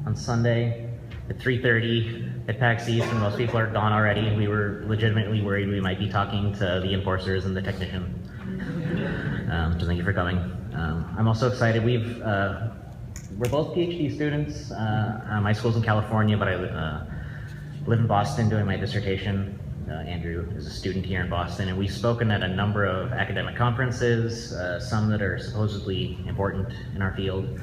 on Sunday at 3:30 at PAX East, and most people are gone already. We were legitimately worried we might be talking to the enforcers and the technician. So thank you for coming. I'm also excited. We're both PhD students. My school's in California, but I live in Boston doing my dissertation. Andrew is a student here in Boston, and we've spoken at a number of academic conferences, some that are supposedly important in our field.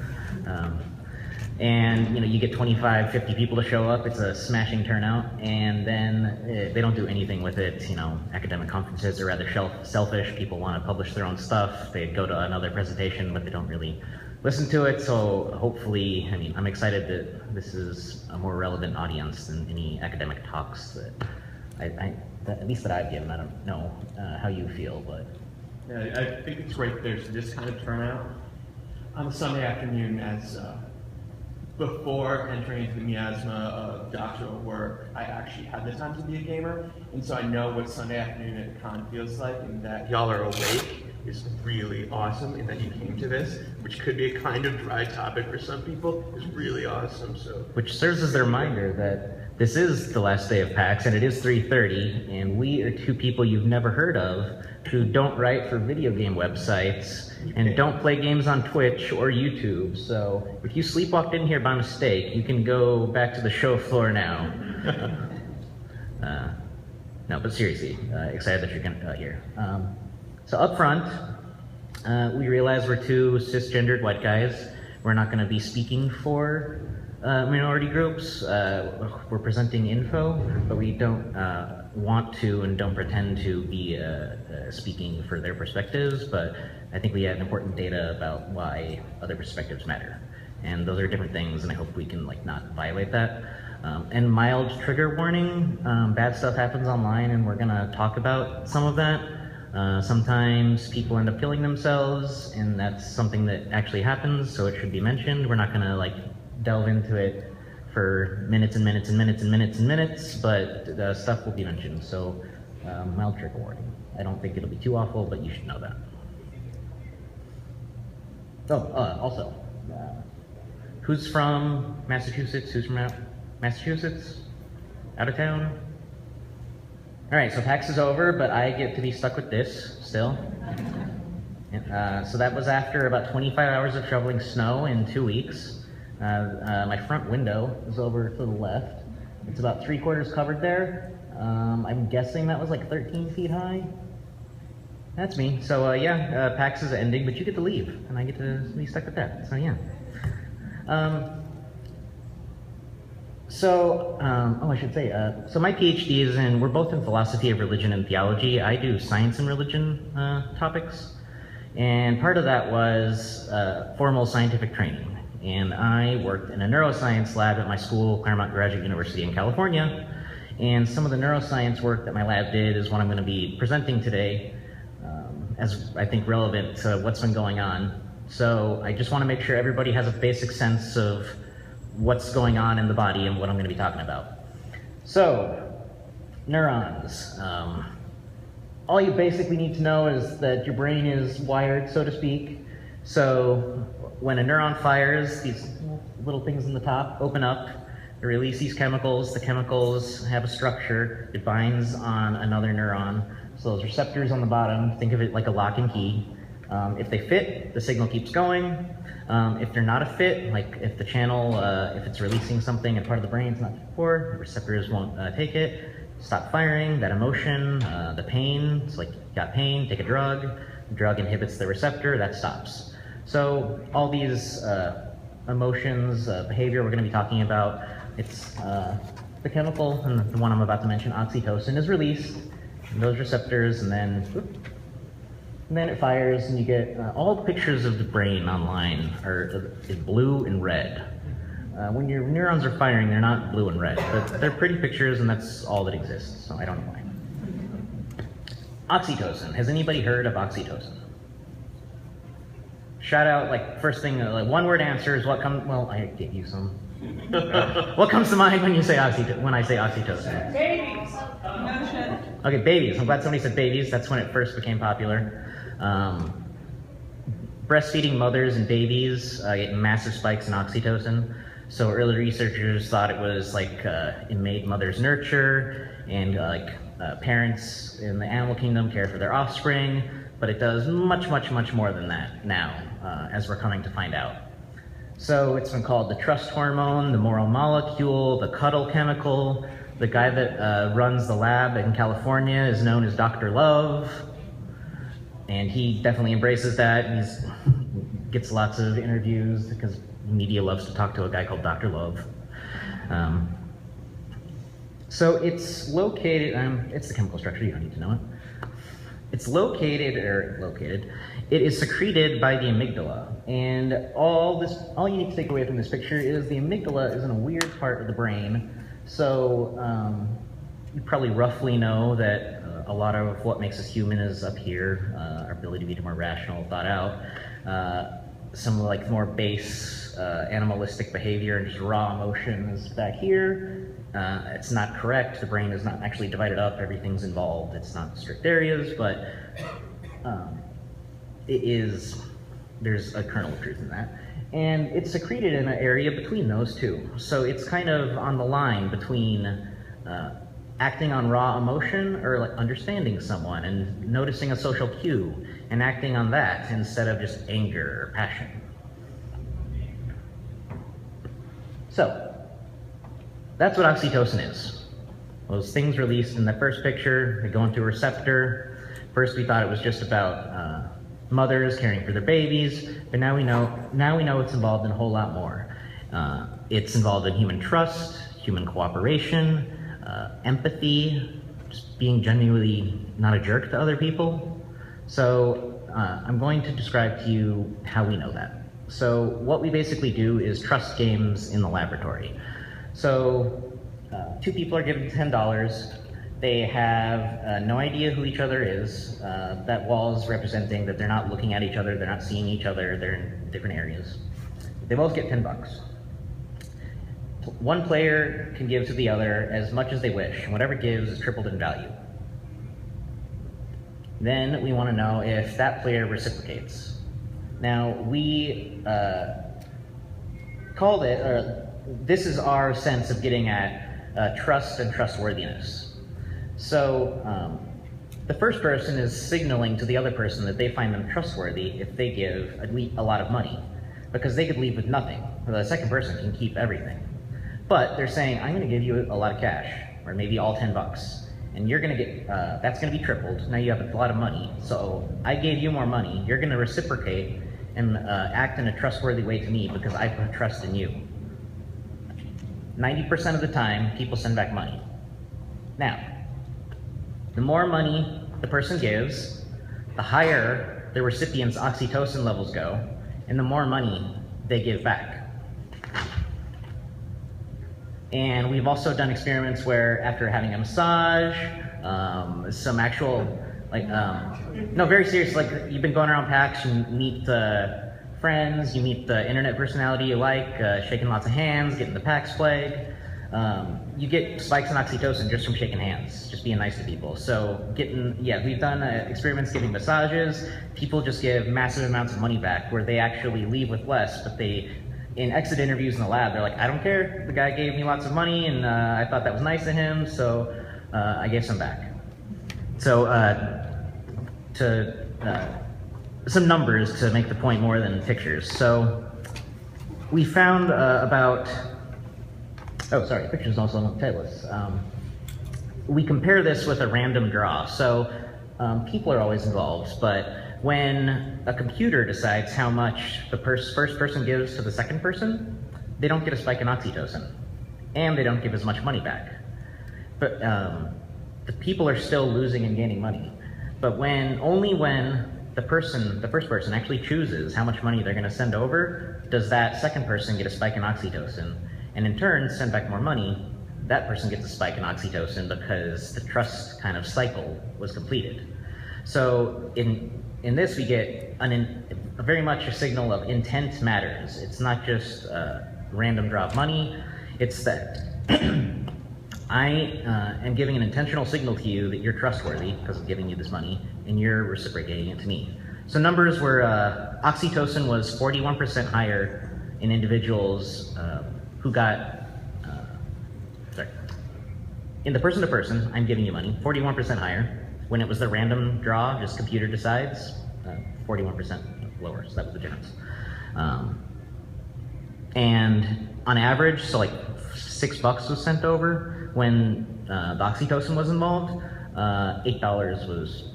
And you get 25, 50 people to show up, it's a smashing turnout, and then they don't do anything with it. Academic conferences are rather selfish. People want to publish their own stuff. They go to another presentation, but they don't really listen to it. So hopefully, I'm excited that this is a more relevant audience than any academic talks that at least that I've given. I don't know how you feel, but. Yeah, I think it's great there's this kind of turnout on a Sunday afternoon. As before entering into the miasma of doctoral work, I actually had the time to be a gamer, and so I know what Sunday afternoon at con feels like, and that y'all are awake is really awesome, and that you came to this, which could be a kind of dry topic for some people, is really awesome. So, which serves as a reminder that this is the last day of PAX, and it is 3:30, and we are two people you've never heard of who don't write for video game websites and don't play games on Twitch or YouTube. So if you sleepwalked in here by mistake, you can go back to the show floor now. No, but seriously, excited that you're here. So up front, we realize we're two cisgendered white guys. We're not going to be speaking for minority groups. We're presenting info, but we don't want to and don't pretend to be speaking for their perspectives, but I think we have important data about why other perspectives matter. And those are different things, and I hope we can not violate that. And mild trigger warning, bad stuff happens online, and we're gonna talk about some of that. Sometimes people end up killing themselves, and that's something that actually happens, so it should be mentioned. We're not gonna delve into it for minutes and minutes and minutes and minutes and minutes, but the stuff will be mentioned. So mild trigger warning. I don't think it'll be too awful, but you should know that. Also, who's from Massachusetts? Who's from Massachusetts? Out of town? All right, so PAX is over, but I get to be stuck with this still. So that was after about 25 hours of shoveling snow in 2 weeks. My front window is over to the left. It's about 3/4 covered there. I'm guessing that was 13 feet high. That's me. So PAX is ending, but you get to leave, and I get to be stuck with that. So yeah. I should say, so my PhD is we're both in philosophy of religion and theology. I do science and religion topics, and part of that was formal scientific training. And I worked in a neuroscience lab at my school, Claremont Graduate University in California. And some of the neuroscience work that my lab did is what I'm going to be presenting today, as I think relevant to what's been going on. So I just want to make sure everybody has a basic sense of what's going on in the body and what I'm going to be talking about. So, neurons. All you basically need to know is that your brain is wired, so to speak. So when a neuron fires, these little things in the top open up, they release these chemicals. The chemicals have a structure. It binds on another neuron. So those receptors on the bottom, think of it like a lock and key. If they fit, the signal keeps going. If they're not a fit, if the channel, if it's releasing something and part of the brain is not for, the receptors won't take it, stop firing. That emotion, the pain, it's you got pain, take a drug. The drug inhibits the receptor, that stops. So all these emotions, behavior we're going to be talking about, it's the chemical, and the one I'm about to mention, oxytocin, is released in those receptors, and then it fires, and you get all the pictures of the brain online are blue and red. When your neurons are firing, they're not blue and red, but they're pretty pictures, and that's all that exists, so I don't know why. Oxytocin. Has anybody heard of oxytocin? Shout out, first thing, one-word answers. What comes? Well, I gave you some. What comes to mind when you say when I say oxytocin? Babies. Emotion. Okay, babies. I'm glad somebody said babies. That's when it first became popular. Breastfeeding mothers and babies get massive spikes in oxytocin. So early researchers thought it was like innate mother's nurture and parents in the animal kingdom care for their offspring, but it does much, much, much more than that now, as we're coming to find out. So it's been called the trust hormone, the moral molecule, the cuddle chemical. The guy that runs the lab in California is known as Dr. Love, and he definitely embraces that. He gets lots of interviews because media loves to talk to a guy called Dr. Love. So it's located, it's the chemical structure, you don't need to know it. It's it is secreted by the amygdala. And all you need to take away from this picture is the amygdala is in a weird part of the brain. So you probably roughly know that a lot of what makes us human is up here, our ability to be more rational, thought out. Some like more base animalistic behavior and just raw emotions back here. It's not correct. The brain is not actually divided up. Everything's involved. It's not strict areas, but there's a kernel of truth in that. And it's secreted in an area between those two. So it's kind of on the line between acting on raw emotion or like understanding someone and noticing a social cue and acting on that instead of just anger or passion. So that's what oxytocin is. Those things released in the first picture, they go into a receptor. First we thought it was just about mothers caring for their babies, but now we know it's involved in a whole lot more. It's involved in human trust, human cooperation, empathy, just being genuinely not a jerk to other people. So I'm going to describe to you how we know that. So what we basically do is trust games in the laboratory. So two people are given $10. They have no idea who each other is. That wall is representing that they're not looking at each other, they're not seeing each other, they're in different areas. They both get $10. One player can give to the other as much as they wish, and whatever gives is tripled in value. Then we want to know if that player reciprocates. Now, we called it, this is our sense of getting at trust and trustworthiness. So the first person is signaling to the other person that they find them trustworthy if they give a lot of money, because they could leave with nothing. The second person can keep everything. But they're saying, I'm going to give you a lot of cash, or maybe all $10, and you're going to get, that's going to be tripled. Now you have a lot of money, so I gave you more money. You're going to reciprocate and act in a trustworthy way to me because I put trust in you. 90% of the time, people send back money. Now, the more money the person gives, the higher the recipient's oxytocin levels go, and the more money they give back. And we've also done experiments where after having a massage, some actual, no, very serious, like you've been going around PAX, you meet friends, you meet the internet personality you like, shaking lots of hands, getting the PAX flag. You get spikes in oxytocin just from shaking hands, just being nice to people. So we've done experiments giving massages. People just give massive amounts of money back where they actually leave with less, but in exit interviews in the lab, they're like, I don't care, the guy gave me lots of money and I thought that was nice of him, so I gave some back. So some numbers to make the point more than pictures. So we found pictures also don't tell us. We compare this with a random draw. So people are always involved, but when a computer decides how much the first person gives to the second person, they don't get a spike in oxytocin, and they don't give as much money back. But the people are still losing and gaining money. But only when the first person actually chooses how much money they're going to send over, does that second person get a spike in oxytocin, and in turn send back more money. That person gets a spike in oxytocin because the trust kind of cycle was completed. So in this, we get very much a signal of intent matters. It's not just random draw of money. It's that I am giving an intentional signal to you that you're trustworthy because of giving you this money, and you're reciprocating it to me. So numbers were, oxytocin was 41% higher in individuals who got, sorry, in the person-to-person, I'm giving you money, 41% higher. When it was the random draw, just computer decides, 41% lower, so that was the difference. And on average, so like $6 was sent over. When the Oxytocin was involved, $8 was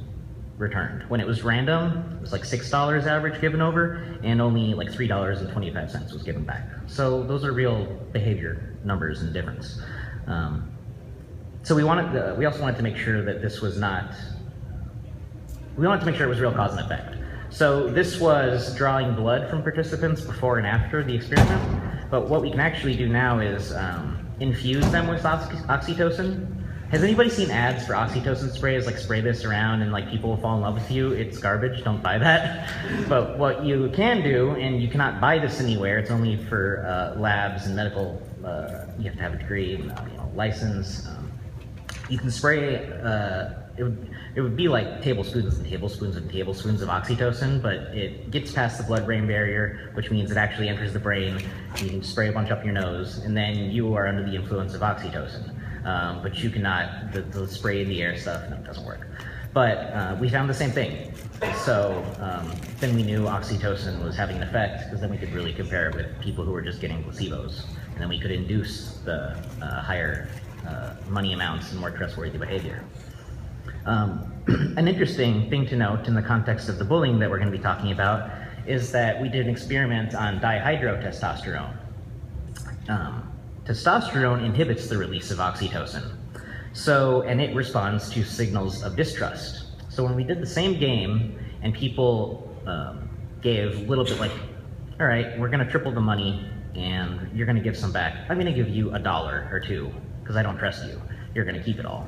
returned. When it was random, it was like $6 average given over, and only like $3.25 was given back. So those are real behavior numbers and difference. So we also wanted to make sure that this was not, we wanted to make sure it was real cause and effect. So this was drawing blood from participants before and after the experiment, but what we can actually do now is infuse them with oxytocin. Has anybody seen ads for oxytocin sprays, like spray this around and like people will fall in love with you? It's garbage, don't buy that. But what you can do, and you cannot buy this anywhere, it's only for labs and medical, you have to have a degree, license. You can spray, it would be like tablespoons and tablespoons and tablespoons of oxytocin, but it gets past the blood-brain barrier, which means it actually enters the brain. You can spray a bunch up your nose, and then you are under the influence of oxytocin. But you cannot, the spray in the air stuff, no, it doesn't work. But we found the same thing. So then we knew oxytocin was having an effect, because then we could really compare it with people who were just getting placebos. And then we could induce the higher money amounts and more trustworthy behavior. An interesting thing to note in the context of the bullying that we're going to be talking about is that we did an experiment on dihydrotestosterone. Testosterone inhibits the release of oxytocin, and it responds to signals of distrust. So when we did the same game and people gave a little bit like, all right, we're going to triple the money and you're going to give some back. I'm going to give you $1 or $2 because I don't trust you. You're going to keep it all.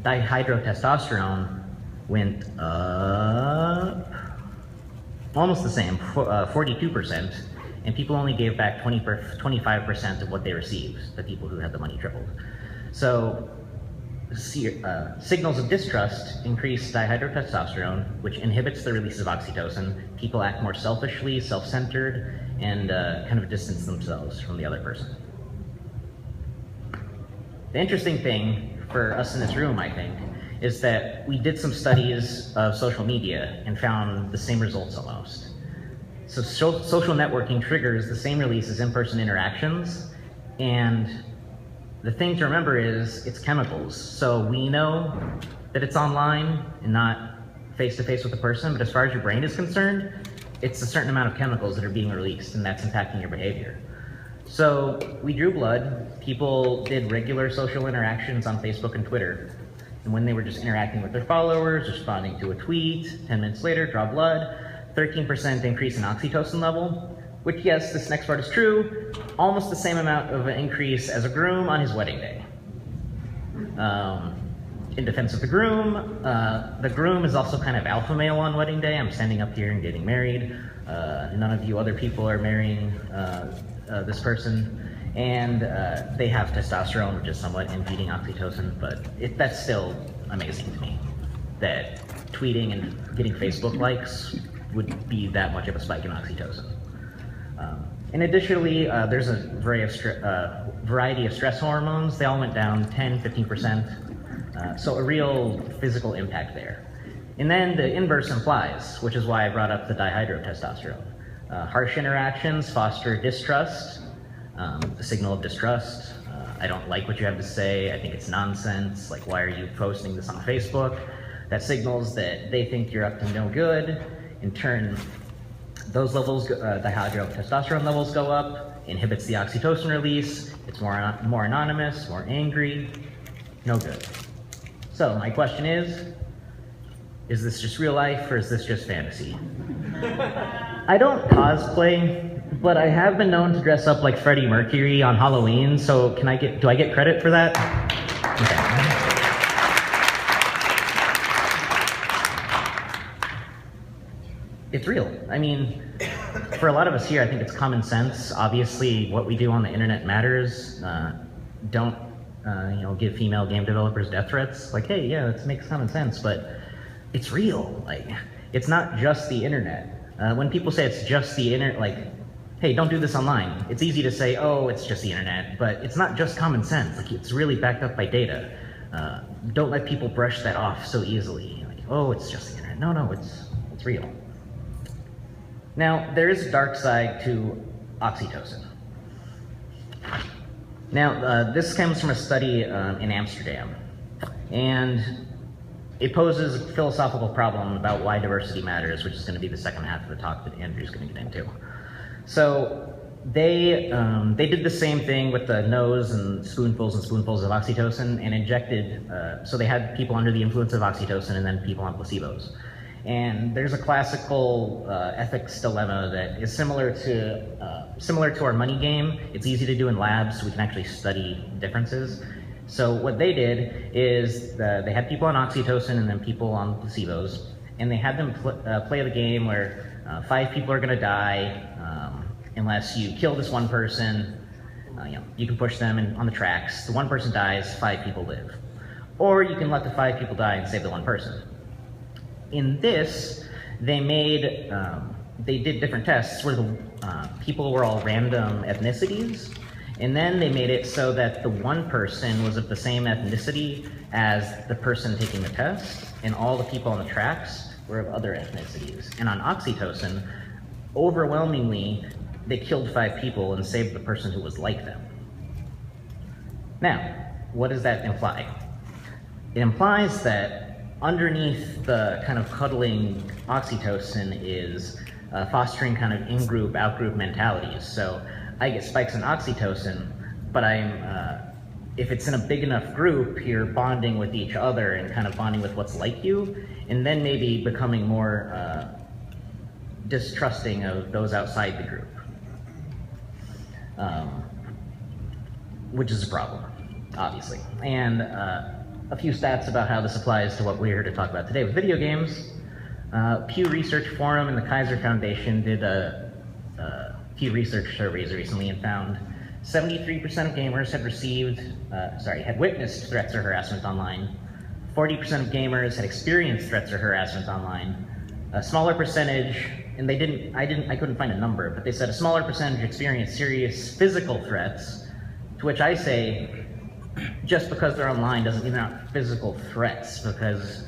Dihydrotestosterone went up almost the same, 42%, and people only gave back 25% of what they received, the people who had the money tripled. So signals of distrust increase dihydrotestosterone, which inhibits the release of oxytocin. People act more selfishly, self-centered, and kind of distance themselves from the other person. The interesting thing for us in this room, I think, is that we did some studies of social media and found the same results almost. So social networking triggers the same release as in-person interactions, and the thing to remember is it's chemicals. So we know that it's online and not face-to-face with the person, but as far as your brain is concerned, it's a certain amount of chemicals that are being released, and that's impacting your behavior. So we drew blood. People did regular social interactions on Facebook and Twitter. And when they were just interacting with their followers, responding to a tweet, 10 minutes later, draw blood, 13% increase in oxytocin level, which, yes, this next part is true, almost the same amount of an increase as a groom on his wedding day. In defense of the groom is also kind of alpha male on wedding day. I'm standing up here and getting married. None of you other people are marrying this person, and they have testosterone, which is somewhat impeding oxytocin, but that's still amazing to me that tweeting and getting Facebook likes would be that much of a spike in oxytocin. And additionally, there's a variety of stress hormones. They all went down 10, 15%, so a real physical impact there. And then the inverse implies, which is why I brought up the dihydrotestosterone. Harsh interactions foster distrust, a signal of distrust. I don't like what you have to say. I think it's nonsense. Like, why are you posting this on Facebook? That signals that they think you're up to no good. In turn, those levels, dihydrotestosterone levels go up, inhibits the oxytocin release. It's more anonymous, more angry. No good. So my question is this just real life or is this just fantasy? I don't cosplay, but I have been known to dress up like Freddie Mercury on Halloween, so do I get credit for that? Okay. It's real. I mean, for a lot of us here, I think it's common sense. Obviously, what we do on the internet matters. Don't give female game developers death threats. Like, hey, yeah, it makes common sense, but it's real. Like, it's not just the internet. When people say it's just the internet, like, hey, don't do this online. It's easy to say, oh, it's just the internet, but it's not just common sense. Like, it's really backed up by data. Don't let people brush that off so easily. Like, oh, it's just the internet. No, it's real. Now, there is a dark side to oxytocin. Now, this comes from a study in Amsterdam, and it poses a philosophical problem about why diversity matters, which is going to be the second half of the talk that Andrew's going to get into. So they did the same thing with the nose and spoonfuls of oxytocin and injected, so they had people under the influence of oxytocin and then people on placebos. And there's a classical ethics dilemma that is similar to our money game. It's easy to do in labs, so we can actually study differences. So what they did is they had people on oxytocin and then people on placebos, and they had them play the game where 5 people are going to die unless you kill this one person. You can push them on the tracks. The one person dies, 5 people live. Or you can let the 5 people die and save the one person. In this, they did different tests where the people were all random ethnicities, and then they made it so that the one person was of the same ethnicity as the person taking the test, and all the people on the tracks were of other ethnicities. And on oxytocin, overwhelmingly, they killed 5 people and saved the person who was like them. Now, what does that imply? It implies that underneath the kind of cuddling oxytocin is fostering kind of in-group, out-group mentalities. So I get spikes in oxytocin, but if it's in a big enough group, you're bonding with each other and kind of bonding with what's like you, and then maybe becoming more distrusting of those outside the group, which is a problem, obviously. And a few stats about how this applies to what we're here to talk about today with video games. Pew Research Forum and the Kaiser Foundation did a Pew Research surveys recently and found 73% of gamers had witnessed threats or harassment online. 40% of gamers had experienced threats or harassment online. A smaller percentage, and I couldn't find a number, but they said a smaller percentage experienced serious physical threats, to which I say, just because they're online doesn't mean they're not physical threats, because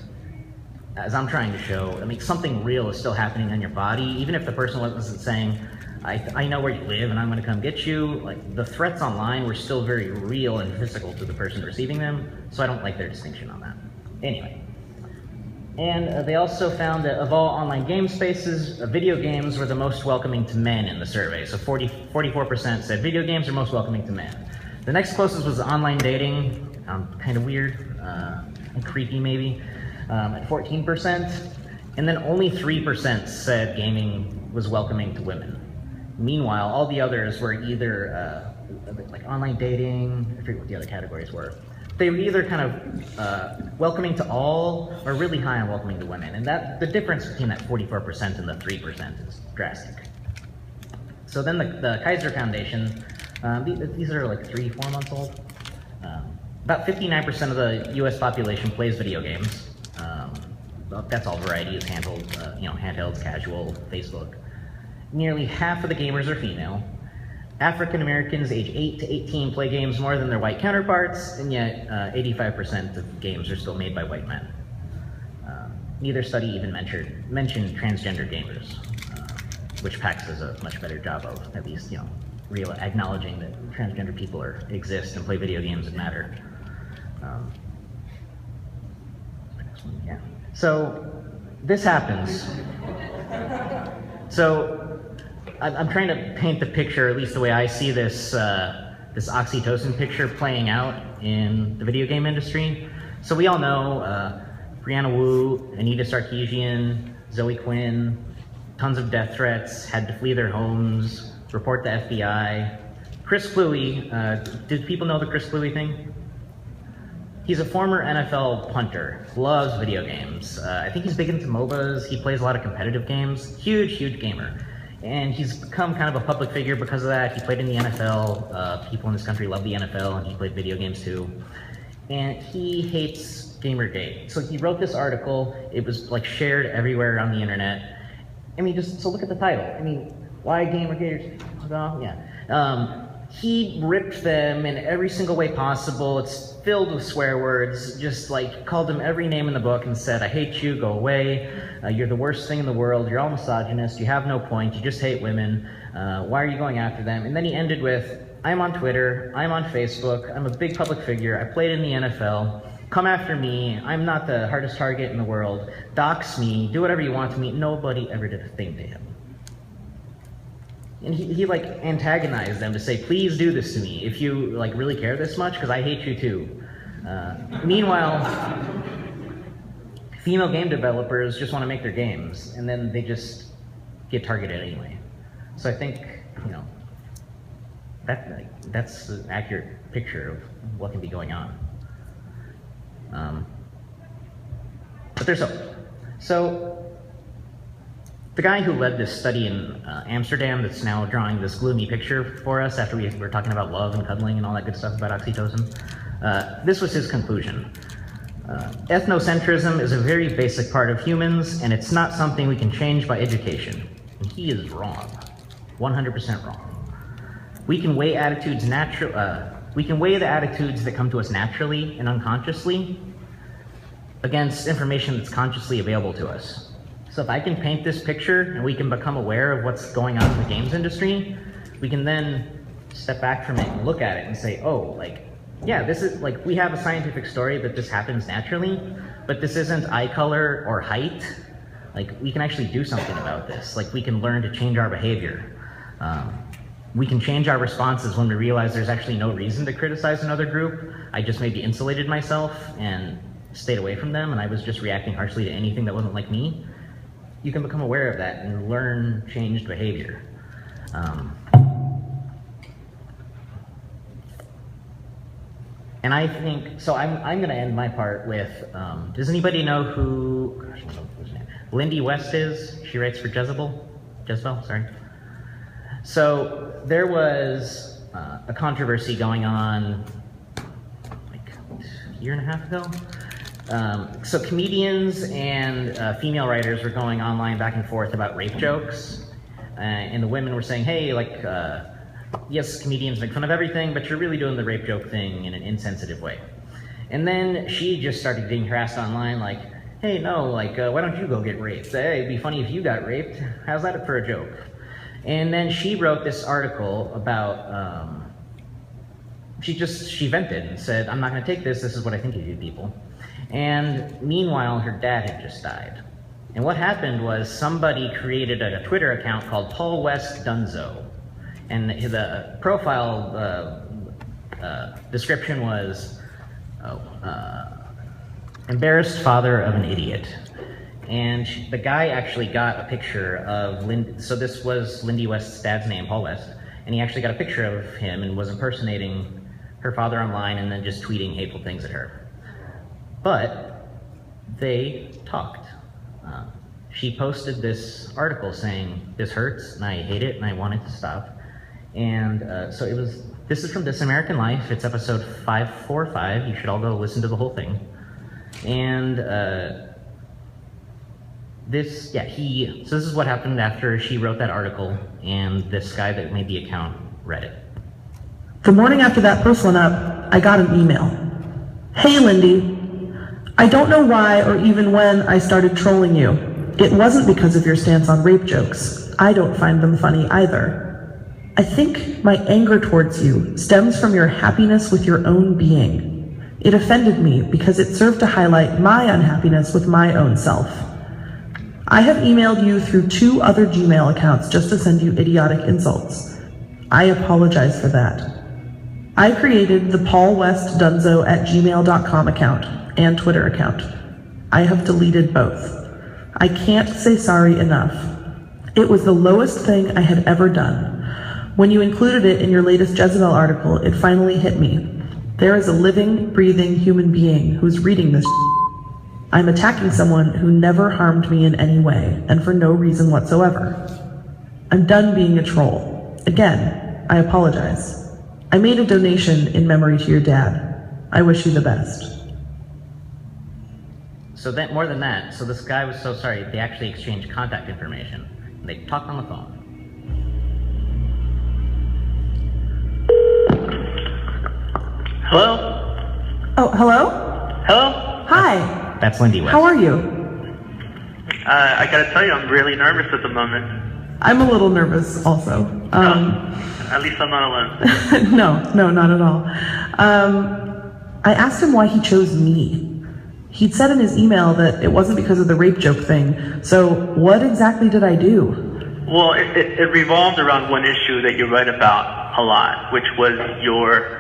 as I'm trying to show, I mean, something real is still happening on your body. Even if the person wasn't saying, I know where you live and I'm going to come get you, like, the threats online were still very real and physical to the person receiving them, so I don't like their distinction on that. Anyway. And they also found that of all online game spaces, video games were the most welcoming to men in the survey. So 44% said video games are most welcoming to men. The next closest was online dating, kind of weird and creepy maybe, at 14%. And then only 3% said gaming was welcoming to women. Meanwhile, all the others were either like online dating, I forget what the other categories were. They were either kind of welcoming to all or really high on welcoming to women. And the difference between that 44% and the 3% is drastic. So then the Kaiser Foundation, these are like 3-4 months old. About 59% of the US population plays video games. That's all varieties, handhelds, casual, Facebook. Nearly half of the gamers are female. African Americans age 8 to 18 play games more than their white counterparts, and yet 85% of games are still made by white men. Neither study even mentioned transgender gamers, which PAX does a much better job of, at least, real acknowledging that transgender people exist and play video games that matter. Yeah. So this happens. So I'm trying to paint the picture, at least the way I see this this oxytocin picture playing out in the video game industry. So we all know Brianna Wu, Anita Sarkeesian, Zoe Quinn, tons of death threats, had to flee their homes, report the FBI. Chris Kluwe, did people know the Chris Kluwe thing? He's a former NFL punter, loves video games. I think he's big into MOBAs, he plays a lot of competitive games, huge gamer. And he's become kind of a public figure because of that. He played in the NFL, people in this country love the NFL, and he played video games too. And he hates Gamergate. So he wrote this article, it was like shared everywhere on the internet. I mean, so look at the title. I mean, why Gamergate? ago, yeah. He ripped them in every single way possible. It's filled with swear words, just like called them every name in the book and said, I hate you, go away, you're the worst thing in the world, you're all misogynist, you have no point, you just hate women, why are you going after them? And then he ended with, I'm on Twitter, I'm on Facebook, I'm a big public figure, I played in the NFL, come after me, I'm not the hardest target in the world, dox me, do whatever you want to me. Nobody ever did a thing to him. And he like antagonized them to say, please do this to me if you like really care this much, because I hate you too. Meanwhile, female game developers just want to make their games, and then they just get targeted anyway. So I think, you know, that's an accurate picture of what can be going on. But there's hope. So the guy who led this study in Amsterdam that's now drawing this gloomy picture for us after we were talking about love and cuddling and all that good stuff about oxytocin, this was his conclusion. Ethnocentrism is a very basic part of humans, and it's not something we can change by education. And he is wrong, 100% wrong. We can weigh attitudes we can weigh the attitudes that come to us naturally and unconsciously against information that's consciously available to us. So if I can paint this picture and we can become aware of what's going on in the games industry, we can then step back from it and look at it and say, oh, like, yeah, this is, like, we have a scientific story that this happens naturally, but this isn't eye color or height. Like, we can actually do something about this. Like, we can learn to change our behavior. We can change our responses when we realize there's actually no reason to criticize another group. I just maybe insulated myself and stayed away from them, and I was just reacting harshly to anything that wasn't like me. You can become aware of that and learn changed behavior. And I think, so I'm going to end my part with, does anybody know who, gosh, I don't know whose name, Lindy West is? She writes for Jezebel, sorry. So there was a controversy going on like a year and a half ago. So comedians and female writers were going online back and forth about rape jokes, and the women were saying, hey, like, yes, comedians make fun of everything, but you're really doing the rape joke thing in an insensitive way. And then she just started getting harassed online, like, hey, no, like, why don't you go get raped? Hey, it'd be funny if you got raped. How's that for a joke? And then she wrote this article about, she vented and said, I'm not gonna take this is what I think of you people. And meanwhile, her dad had just died. And what happened was somebody created a Twitter account called Paul West Dunzo. And the profile description was, embarrassed father of an idiot. And the guy actually got a picture of so this was Lindy West's dad's name, Paul West, and he actually got a picture of him and was impersonating her father online and then just tweeting hateful things at her. But they talked. She posted this article saying, this hurts, and I hate it, and I want it to stop. And so this is from This American Life. It's episode 545. You should all go listen to the whole thing. And so this is what happened after she wrote that article, and this guy that made the account read it. The morning after that post went up, I got an email. Hey, Lindy. I don't know why or even when I started trolling you. It wasn't because of your stance on rape jokes. I don't find them funny either. I think my anger towards you stems from your happiness with your own being. It offended me because it served to highlight my unhappiness with my own self. I have emailed you through 2 other Gmail accounts just to send you idiotic insults. I apologize for that. I created the paulwestdunzo@gmail.com account and Twitter account. I have deleted both. I can't say sorry enough. It was the lowest thing I had ever done. When you included it in your latest Jezebel article, it finally hit me. There is a living, breathing human being who's reading this. I'm attacking someone who never harmed me in any way, and for no reason whatsoever. I'm done being a troll. Again, I apologize. I made a donation in memory to your dad. I wish you the best. So that, more than that, so this guy was so sorry, they actually exchanged contact information. They talked on the phone. Hello? Oh, hello? Hello? Hi. That's Lindy West. How are you? I gotta tell you, I'm really nervous at the moment. I'm a little nervous also. At least I'm not alone. No, not at all. I asked him why he chose me. He'd said in his email that it wasn't because of the rape joke thing. So what exactly did I do? Well, it revolved around one issue that you write about a lot, which was your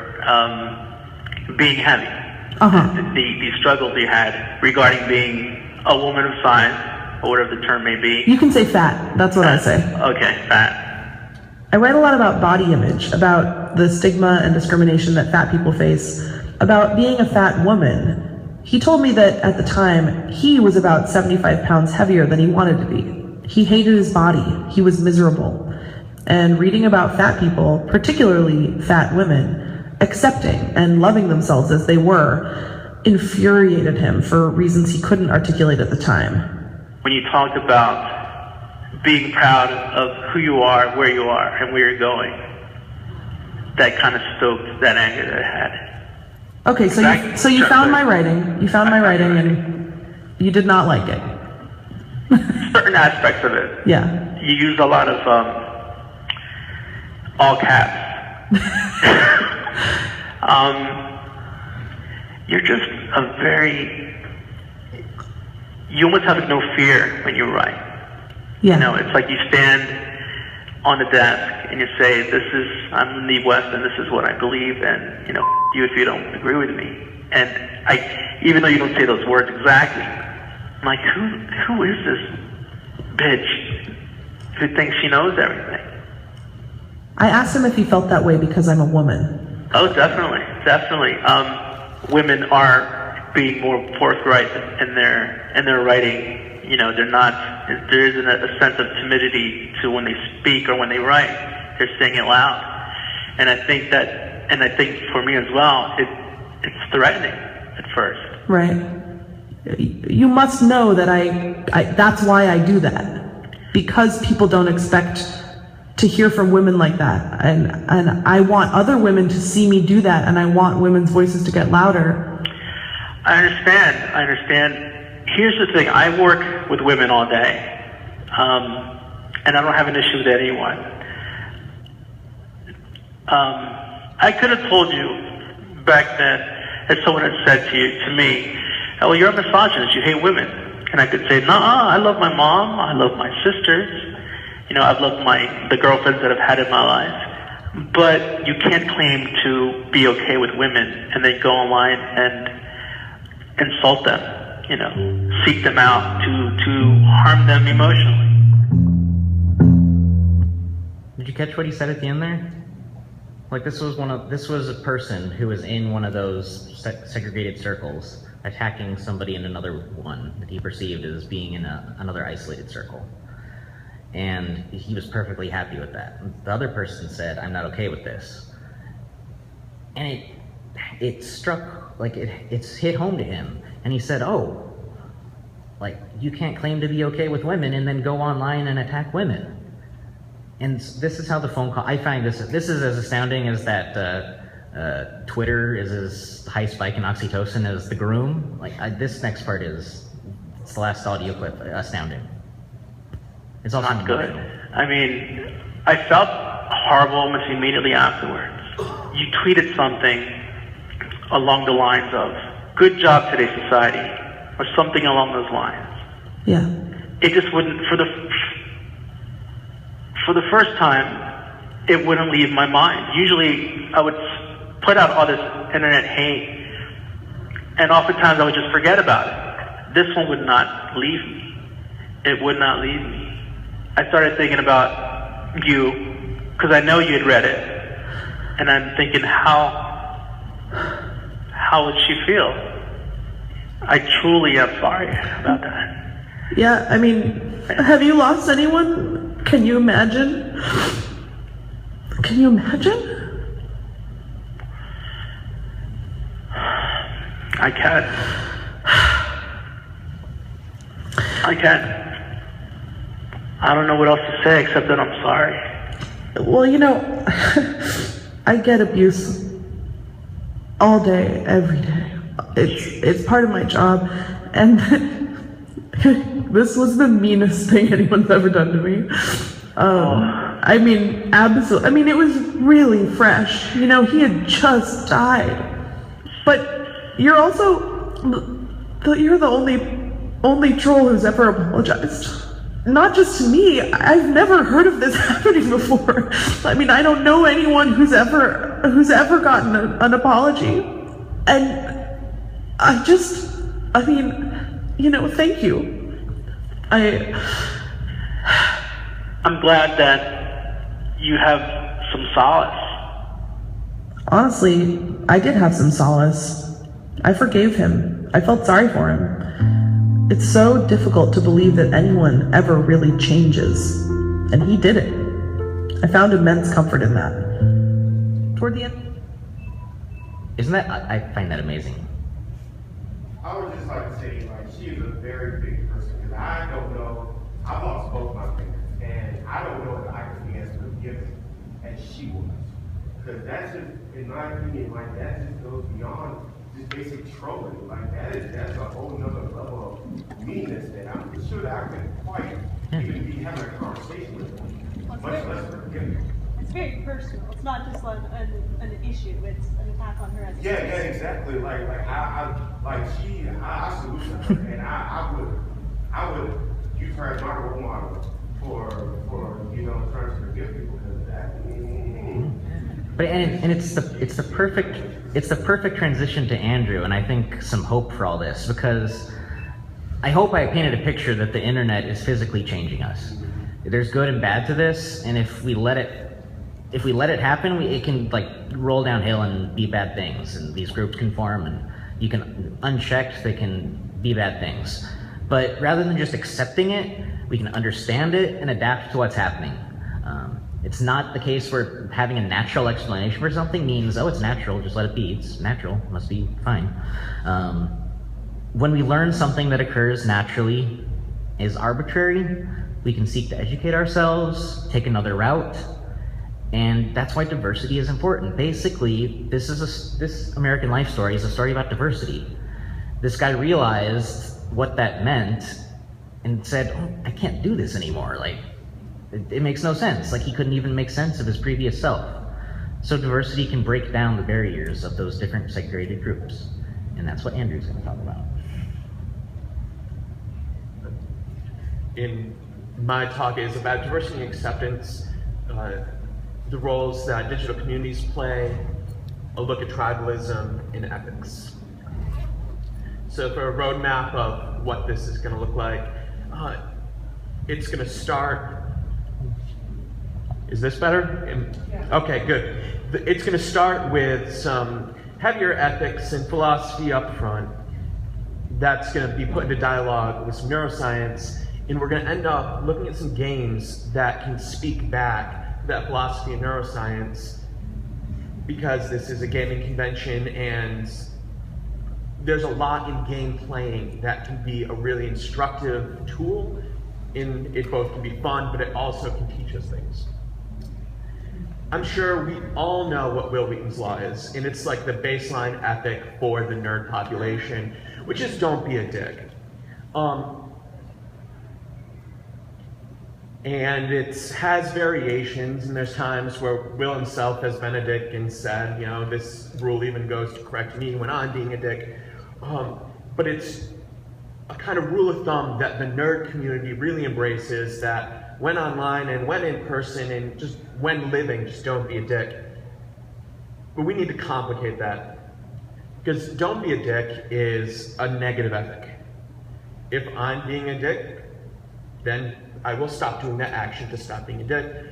being heavy. The struggles you had regarding being a woman of science, or whatever the term may be. You can say fat. That's what I say. Okay, fat. I write a lot about body image, about the stigma and discrimination that fat people face, about being a fat woman. He told me that at the time, he was about 75 pounds heavier than he wanted to be. He hated his body. He was miserable. And reading about fat people, particularly fat women, accepting and loving themselves as they were, infuriated him for reasons he couldn't articulate at the time. When you talked about being proud of who you are, where you are, and where you're going, that kind of stoked that anger that I had. Okay, so you found my writing. You found my writing, and you did not like it. Certain aspects of it. Yeah. You used a lot of all caps. You're just a very. You almost have no fear when you write. Yeah. You know, it's like you stand on the desk and you say, I'm Lee West and this is what I believe, and, you know, you if you don't agree with me. And even though you don't say those words exactly, I'm like, who is this bitch who thinks she knows everything? I asked him if he felt that way because I'm a woman. Oh, definitely. Women are being more forthright in their writing. You know, there isn't a sense of timidity to when they speak or when they write. They're saying it loud. And I think for me as well, it's threatening at first. Right. You must know that that's why I do that. Because people don't expect to hear from women like that. And I want other women to see me do that, and I want women's voices to get louder. I understand. Here's the thing, I work with women all day, and I don't have an issue with anyone. I could have told you back then, if someone had said to me, oh, you're a misogynist, you hate women. And I could say, no, I love my mom, I love my sisters, you know, I've loved the girlfriends that I've had in my life. But you can't claim to be okay with women and then go online and insult them. You know, seek them out to harm them emotionally. Did you catch what he said at the end there? Like this was a person who was in one of those segregated circles, attacking somebody in another one that he perceived as being in another isolated circle. And he was perfectly happy with that. The other person said, I'm not okay with this. And it struck, like it's hit home to him. And he said, oh, like you can't claim to be okay with women and then go online and attack women. And this is how the phone call, I find this is as astounding as that Twitter is as high spike in oxytocin as the groom. Like this next part it's the last audio clip, astounding. It's also not good. I mean, I felt horrible almost immediately afterwards. You tweeted something along the lines of, good job today, society, or something along those lines. Yeah. It just wouldn't, for the first time, it wouldn't leave my mind. Usually, I would put out all this internet hate, and oftentimes I would just forget about it. This one would not leave me. It would not leave me. I started thinking about you, because I know you had read it, and I'm thinking, how would she feel? I truly am sorry about that. Yeah, I mean, have you lost anyone? Can you imagine? Can you imagine? I can. I don't know what else to say except that I'm sorry. Well, you know, I get abuse all day, every day. It's part of my job, and this was the meanest thing anyone's ever done to me. I mean, absolutely. I mean, it was really fresh. You know, he had just died. But you're the only troll who's ever apologized. Not just to me. I've never heard of this happening before. I mean, I don't know anyone who's ever gotten an apology. And I mean, you know, thank you. I'm glad that you have some solace. Honestly, I did have some solace. I forgave him. I felt sorry for him. It's so difficult to believe that anyone ever really changes. And he did it. I found immense comfort in that. Toward the end. Isn't that, I find that amazing. I would just like to say, like, she is a very big person, because I don't know, I've lost both my fingers, and I don't know if I can be as forgiving as she was. Because that's just, in my opinion, like, that just goes beyond just basic trolling. Like, that's a whole nother level of meanness that I'm sure that I can quite even be having a conversation with them, much less forgiving. It's very personal. It's not just an issue. It's an attack on her as a Yeah, person. exactly. I salute her, and I would use her as my role model for you know, trying to forgive people, because that. But it's the perfect transition to Andrew, and I think some hope for all this, because I hope I painted a picture that the internet is physically changing us. There's good and bad to this, and if we let it happen, it can like roll downhill and be bad things, and these groups can form, and you can, unchecked, they can be bad things. But rather than just accepting it, we can understand it and adapt to what's happening. It's not the case where having a natural explanation for something means, oh, it's natural, just let it be. It's natural, it must be fine. When we learn something that occurs naturally is arbitrary, we can seek to educate ourselves, take another route, and that's why diversity is important. Basically, this American Life story is a story about diversity. This guy realized what that meant and said, oh, I can't do this anymore. Like, it makes no sense. Like, he couldn't even make sense of his previous self. So diversity can break down the barriers of those different segregated groups. And that's what Andrew's going to talk about. In my talk is about diversity and acceptance, the roles that digital communities play, a look at tribalism and ethics. So for a roadmap of what this is going to look like, it's going to start. Is this better? Yeah. Okay, good. It's going to start with some heavier ethics and philosophy up front. That's going to be put into dialogue with some neuroscience, and we're going to end up looking at some games that can speak back to that philosophy and neuroscience, because this is a gaming convention and there's a lot in game playing that can be a really instructive tool. It both can be fun, but it also can teach us things. I'm sure we all know what Will Wheaton's Law is, and it's like the baseline ethic for the nerd population, which is don't be a dick. And it has variations, and there's times where Will himself has been a dick and said, you know, this rule even goes to correct me when I'm being a dick. But it's a kind of rule of thumb that the nerd community really embraces, that when online and when in person and just when living, just don't be a dick. But we need to complicate that, because don't be a dick is a negative ethic. If I'm being a dick, then I will stop doing that action to stop being a dick.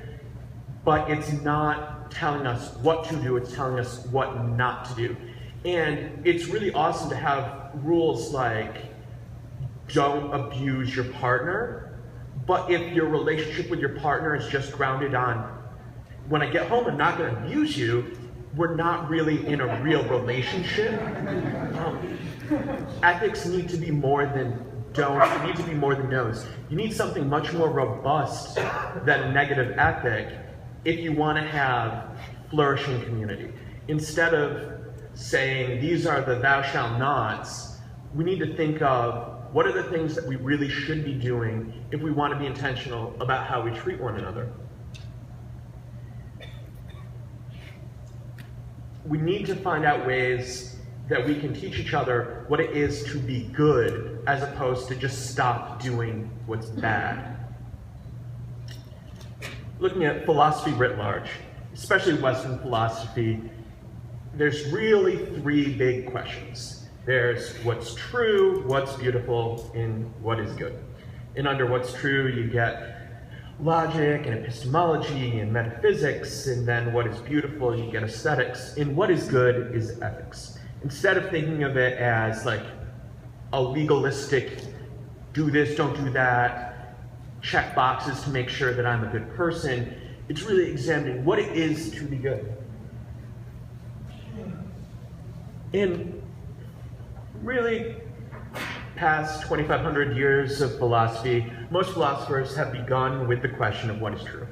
But it's not telling us what to do, it's telling us what not to do. And it's really awesome to have rules like don't abuse your partner, but if your relationship with your partner is just grounded on, when I get home, I'm not going to abuse you, we're not really in a real relationship. Ethics need to be more than don'ts, they need to be more than no's. You need something much more robust than a negative ethic if you want to have flourishing community. Instead of saying these are the thou shalt nots, we need to think of what are the things that we really should be doing if we want to be intentional about how we treat one another. We need to find out ways that we can teach each other what it is to be good as opposed to just stop doing what's bad. Looking at philosophy writ large, especially Western philosophy, there's really three big questions. There's what's true, what's beautiful, and what is good. And under what's true, you get logic and epistemology and metaphysics, and then what is beautiful, you get aesthetics, and what is good is ethics. Instead of thinking of it as like a legalistic, do this, don't do that, check boxes to make sure that I'm a good person, it's really examining what it is to be good. In really past 2,500 years of philosophy, most philosophers have begun with the question of what is true,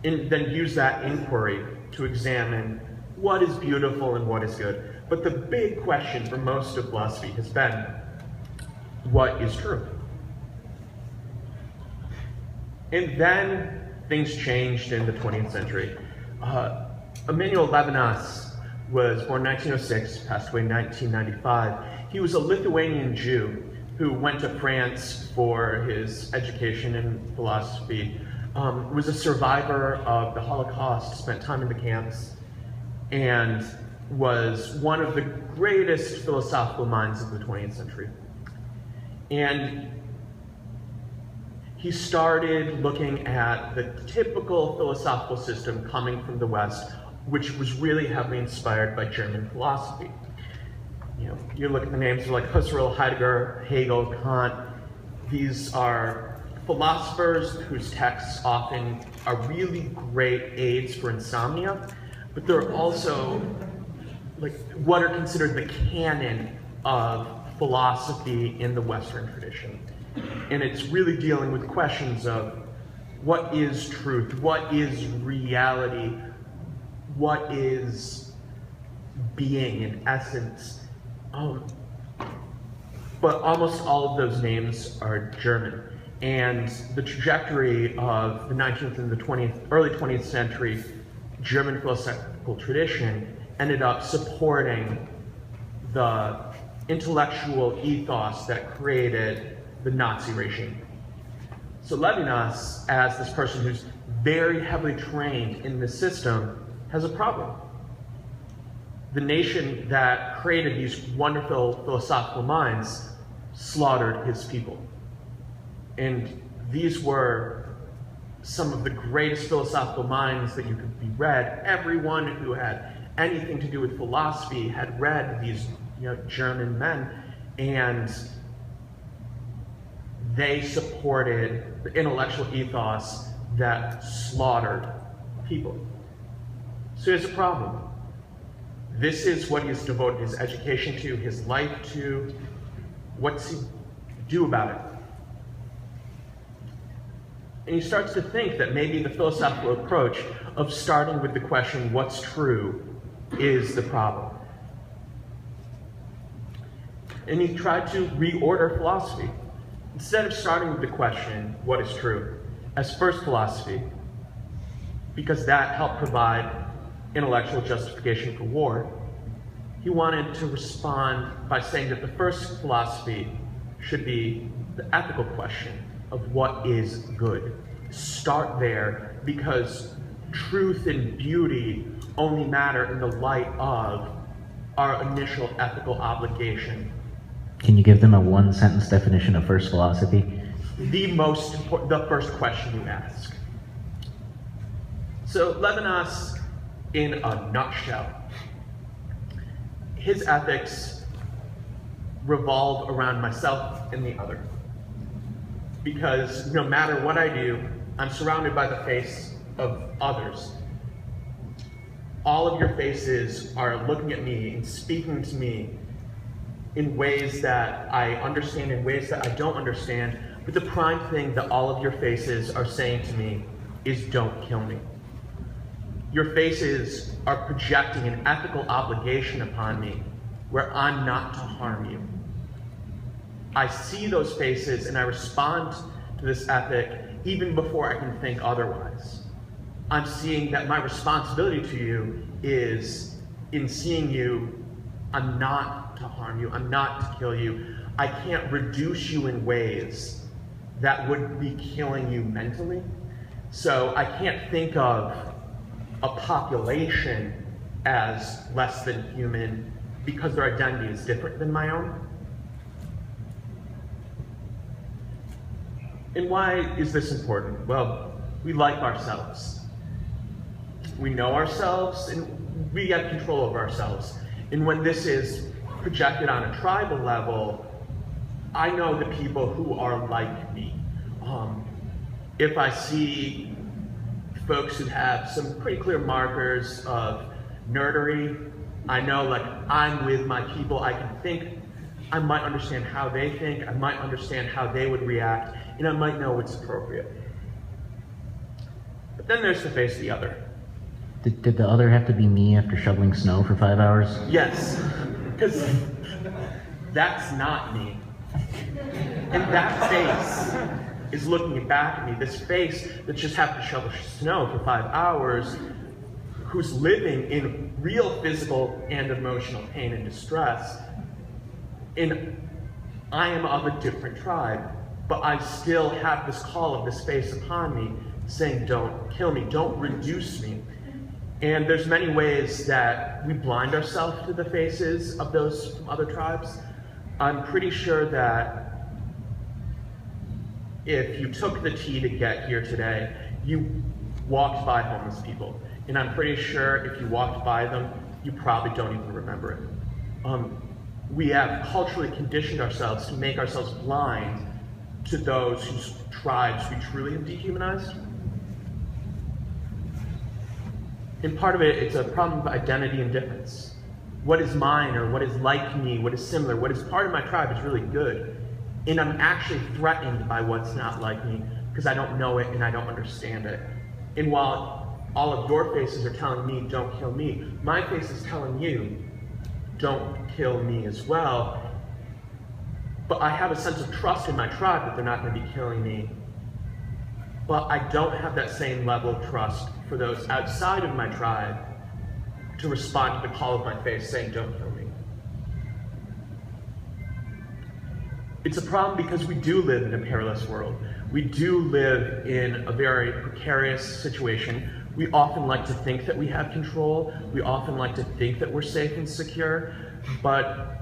and then use that inquiry to examine what is beautiful and what is good. But the big question for most of philosophy has been, what is true? And then things changed in the 20th century. Emmanuel Levinas was born 1906, passed away in 1995. He was a Lithuanian Jew who went to France for his education in philosophy, was a survivor of the Holocaust, spent time in the camps, and was one of the greatest philosophical minds of the 20th century. And he started looking at the typical philosophical system coming from the West, which was really heavily inspired by German philosophy. You know, you look at the names like Husserl, Heidegger, Hegel, Kant. These are philosophers whose texts often are really great aids for insomnia, but they're also like what are considered the canon of philosophy in the Western tradition. And it's really dealing with questions of what is truth, what is reality, what is being in essence. But almost all of those names are German. And the trajectory of the 19th and the early 20th century German philosophical tradition ended up supporting the intellectual ethos that created the Nazi regime. So Levinas, as this person who's very heavily trained in the system, has a problem. The nation that created these wonderful philosophical minds slaughtered his people. And these were some of the greatest philosophical minds that you could be read. Everyone who had anything to do with philosophy had read these German men, and they supported the intellectual ethos that slaughtered people. So here's a problem. This is what he's devoted his education to, his life to. What's he do about it? And he starts to think that maybe the philosophical approach of starting with the question, what's true, is the problem. And he tried to reorder philosophy. Instead of starting with the question, what is true, as first philosophy, because that helped provide intellectual justification for war, he wanted to respond by saying that the first philosophy should be the ethical question of what is good. Start there, because truth and beauty only matter in the light of our initial ethical obligation. Can you give them a one-sentence definition of first philosophy? The first question you ask. So Levinas, in a nutshell, his ethics revolve around myself and the other. Because no matter what I do, I'm surrounded by the face of others. All of your faces are looking at me and speaking to me in ways that I understand, in ways that I don't understand. But the prime thing that all of your faces are saying to me is, don't kill me. Your faces are projecting an ethical obligation upon me where I'm not to harm you. I see those faces and I respond to this ethic even before I can think otherwise. I'm seeing that my responsibility to you is, in seeing you, I'm not to harm you, I'm not to kill you. I can't reduce you in ways that would be killing you mentally. So I can't think of a population as less than human because their identity is different than my own. And why is this important? Well, we like ourselves. We know ourselves and we have control over ourselves. And when this is projected on a tribal level, I know the people who are like me. If I see folks who have some pretty clear markers of nerdery, I know like I'm with my people, I can think, I might understand how they think, I might understand how they would react, and I might know what's appropriate. But then there's the face of the other. Did the other have to be me after shoveling snow for 5 hours? Yes, because that's not me. And that face is looking back at me, this face that just happened to shovel snow for 5 hours, who's living in real physical and emotional pain and distress. And I am of a different tribe, but I still have this call of this face upon me saying, don't kill me, don't reduce me. And there's many ways that we blind ourselves to the faces of those from other tribes. I'm pretty sure that if you took the tea to get here today, you walked by homeless people. And I'm pretty sure if you walked by them, you probably don't even remember it. We have culturally conditioned ourselves to make ourselves blind to those whose tribes we truly have dehumanized. And part of it, it's a problem of identity and difference. What is mine or what is like me, what is similar, what is part of my tribe is really good. And I'm actually threatened by what's not like me because I don't know it and I don't understand it. And while all of your faces are telling me, don't kill me, my face is telling you, don't kill me as well. But I have a sense of trust in my tribe that they're not going to be killing me. But I don't have that same level of trust for those outside of my tribe to respond to the call of my face saying, don't kill me. It's a problem because we do live in a perilous world. We do live in a very precarious situation. We often like to think that we have control. We often like to think that we're safe and secure. But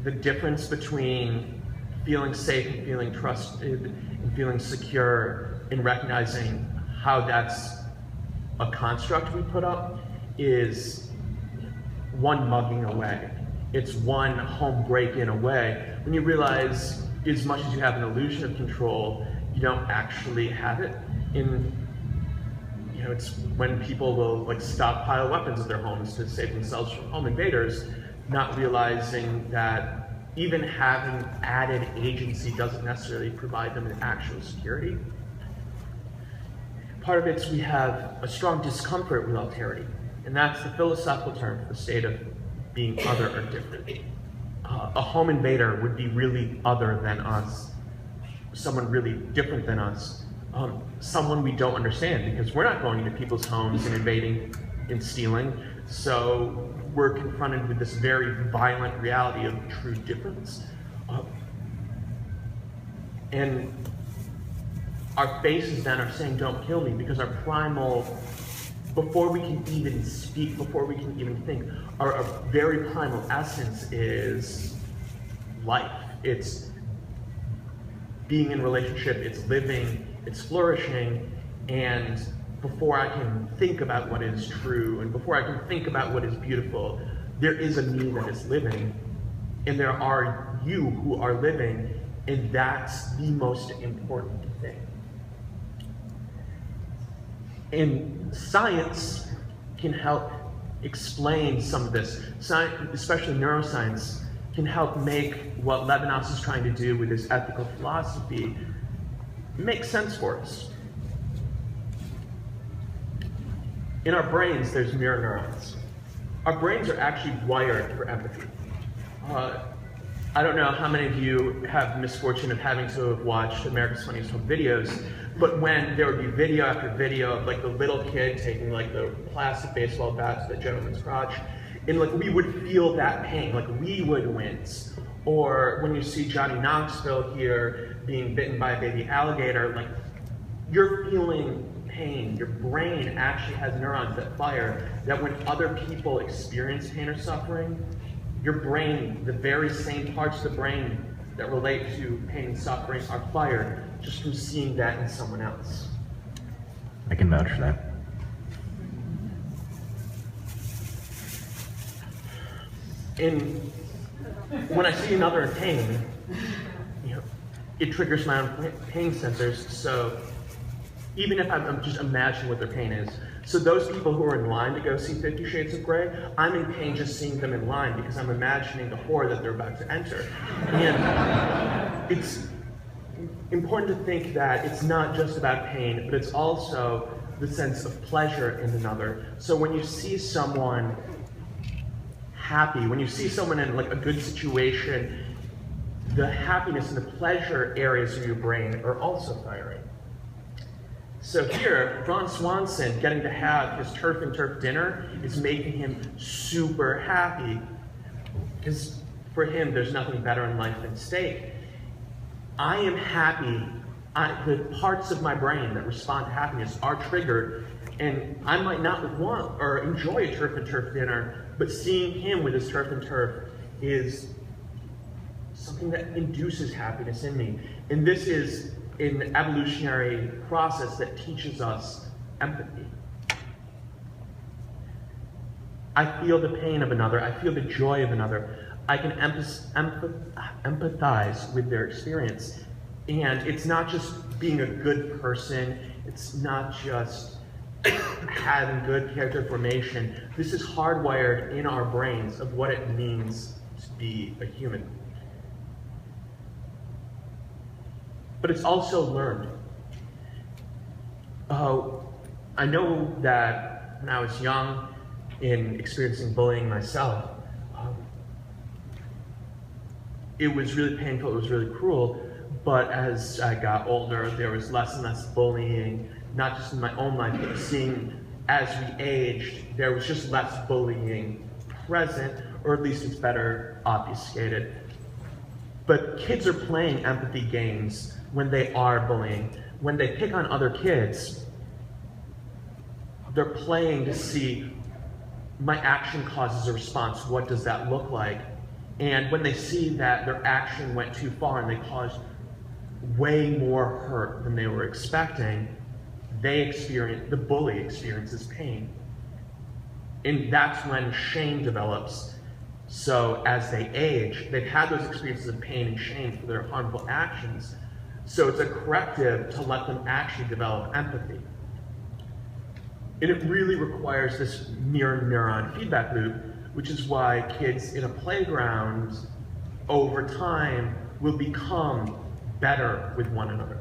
the difference between feeling safe and feeling trusted and feeling secure and recognizing how that's a construct we put up is one mugging away. It's one home break-in away. When you realize, as much as you have an illusion of control, you don't actually have it. It's when people will like stockpile weapons at their homes to save themselves from home invaders, not realizing that even having added agency doesn't necessarily provide them with actual security. Part of it's we have a strong discomfort with alterity, and that's the philosophical term for the state of being other or different. A home invader would be really other than us, someone really different than us, someone we don't understand because we're not going into people's homes and invading and stealing, so we're confronted with this very violent reality of true difference. And our faces then are saying, don't kill me, because our primal, before we can even speak, before we can even think, our very primal essence is life. It's being in relationship, it's living, it's flourishing, and before I can think about what is true, and before I can think about what is beautiful, there is a me that is living, and there are you who are living, and that's the most important thing. And science can help explain some of this. Science, especially neuroscience, can help make what Levinas is trying to do with his ethical philosophy make sense for us. In our brains, there's mirror neurons. Our brains are actually wired for empathy. I don't know how many of you have the misfortune of having to have watched America's Funniest Home Videos, but when there would be video after video of like the little kid taking like the plastic baseball bat to the gentleman's crotch, and like we would feel that pain, like we would wince. Or when you see Johnny Knoxville here being bitten by a baby alligator, like you're feeling pain. Your brain actually has neurons that fire, that when other people experience pain or suffering, your brain, the very same parts of the brain that relate to pain and suffering are fired just from seeing that in someone else. I can vouch for that. And when I see another in pain, you know, it triggers my own pain sensors. So even if I'm just imagining what their pain is. So those people who are in line to go see 50 Shades of Grey, I'm in pain just seeing them in line because I'm imagining the horror that they're about to enter. And it's important to think that it's not just about pain, but it's also the sense of pleasure in another. So when you see someone happy, when you see someone in like a good situation, the happiness and the pleasure areas of your brain are also firing. So here, Ron Swanson getting to have his turf and turf dinner is making him super happy because for him, there's nothing better in life than steak. I am happy. The parts of my brain that respond to happiness are triggered, and I might not want or enjoy a turf and turf dinner, but seeing him with his turf and turf is something that induces happiness in me. And this is an evolutionary process that teaches us empathy. I feel the pain of another. I feel the joy of another. I can empathize with their experience. And it's not just being a good person. It's not just having good character formation. This is hardwired in our brains of what it means to be a human. But it's also learned. I know that when I was young in experiencing bullying myself, it was really painful, it was really cruel, but as I got older, there was less and less bullying, not just in my own life, but seeing as we aged, there was just less bullying present, or at least it's better obfuscated. But kids are playing empathy games when they are bullying. When they pick on other kids, they're playing to see, my action causes a response, what does that look like? And when they see that their action went too far and they caused way more hurt than they were expecting, the bully experiences pain. And that's when shame develops. So as they age, they've had those experiences of pain and shame for their harmful actions. So it's a corrective to let them actually develop empathy. And it really requires this mirror neuron feedback loop, which is why kids in a playground over time will become better with one another.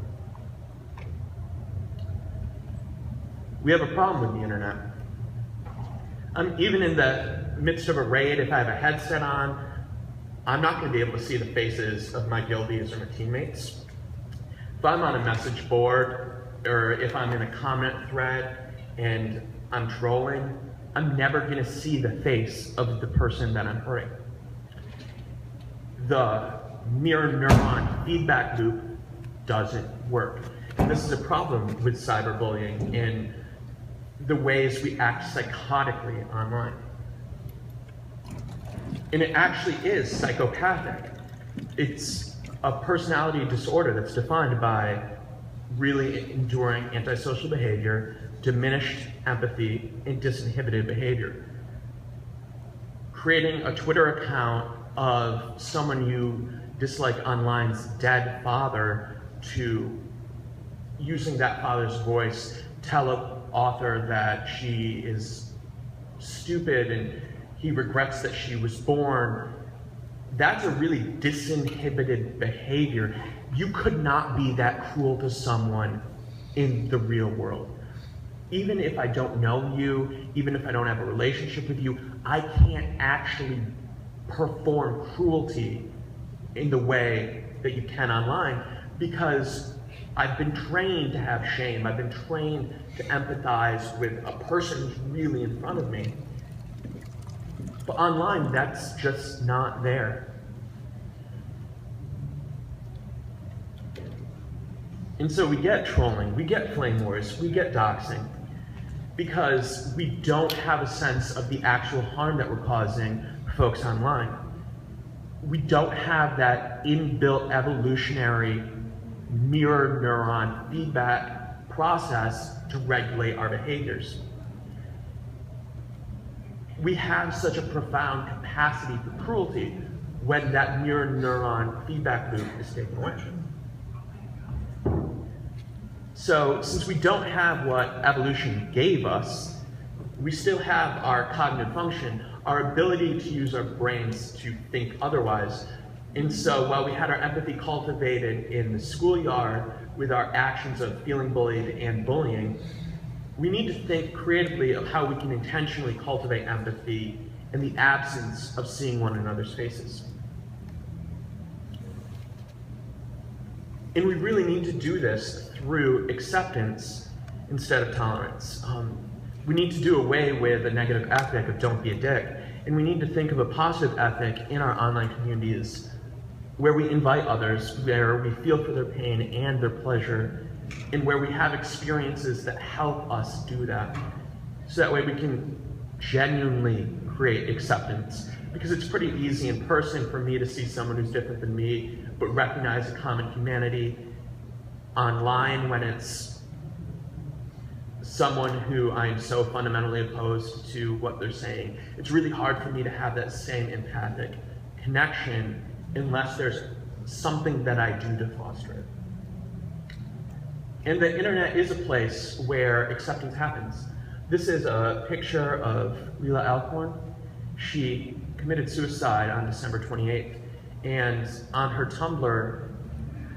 We have a problem with the internet. Even in the midst of a raid, if I have a headset on, I'm not going to be able to see the faces of my guildies or my teammates. If I'm on a message board, or if I'm in a comment thread and I'm trolling, I'm never going to see the face of the person that I'm hurting. The mirror neuron feedback loop doesn't work. And this is a problem with cyberbullying in the ways we act psychotically online. And it actually is psychopathic. It's a personality disorder that's defined by really enduring antisocial behavior, diminished empathy, and disinhibited behavior. Creating a Twitter account of someone you dislike online's dead father to using that father's voice, tell an author that she is stupid and he regrets that she was born. That's a really disinhibited behavior. You could not be that cruel to someone in the real world. even if I don't know you, even if I don't have a relationship with you, I can't actually perform cruelty in the way that you can online, because I've been trained to have shame. I've been trained to empathize with a person who's really in front of me. But online, that's just not there. And so we get trolling, we get flame wars, we get doxing, because we don't have a sense of the actual harm that we're causing folks online. We don't have that inbuilt evolutionary mirror neuron feedback process to regulate our behaviors. We have such a profound capacity for cruelty when that mirror neuron feedback loop is taken away. So since we don't have what evolution gave us, we still have our cognitive function, our ability to use our brains to think otherwise. And so while we had our empathy cultivated in the schoolyard with our actions of feeling bullied and bullying, we need to think creatively of how we can intentionally cultivate empathy in the absence of seeing one another's faces. And we really need to do this through acceptance instead of tolerance. We need to do away with a negative ethic of don't be a dick, and we need to think of a positive ethic in our online communities where we invite others, where we feel for their pain and their pleasure, and where we have experiences that help us do that. So that way we can genuinely create acceptance. Because it's pretty easy in person for me to see someone who's different than me, but recognize a common humanity. Online, when it's someone who I'm so fundamentally opposed to what they're saying, it's really hard for me to have that same empathic connection unless there's something that I do to foster it. And the internet is a place where acceptance happens. This is a picture of Leila Alcorn. She committed suicide on December 28th, and on her Tumblr,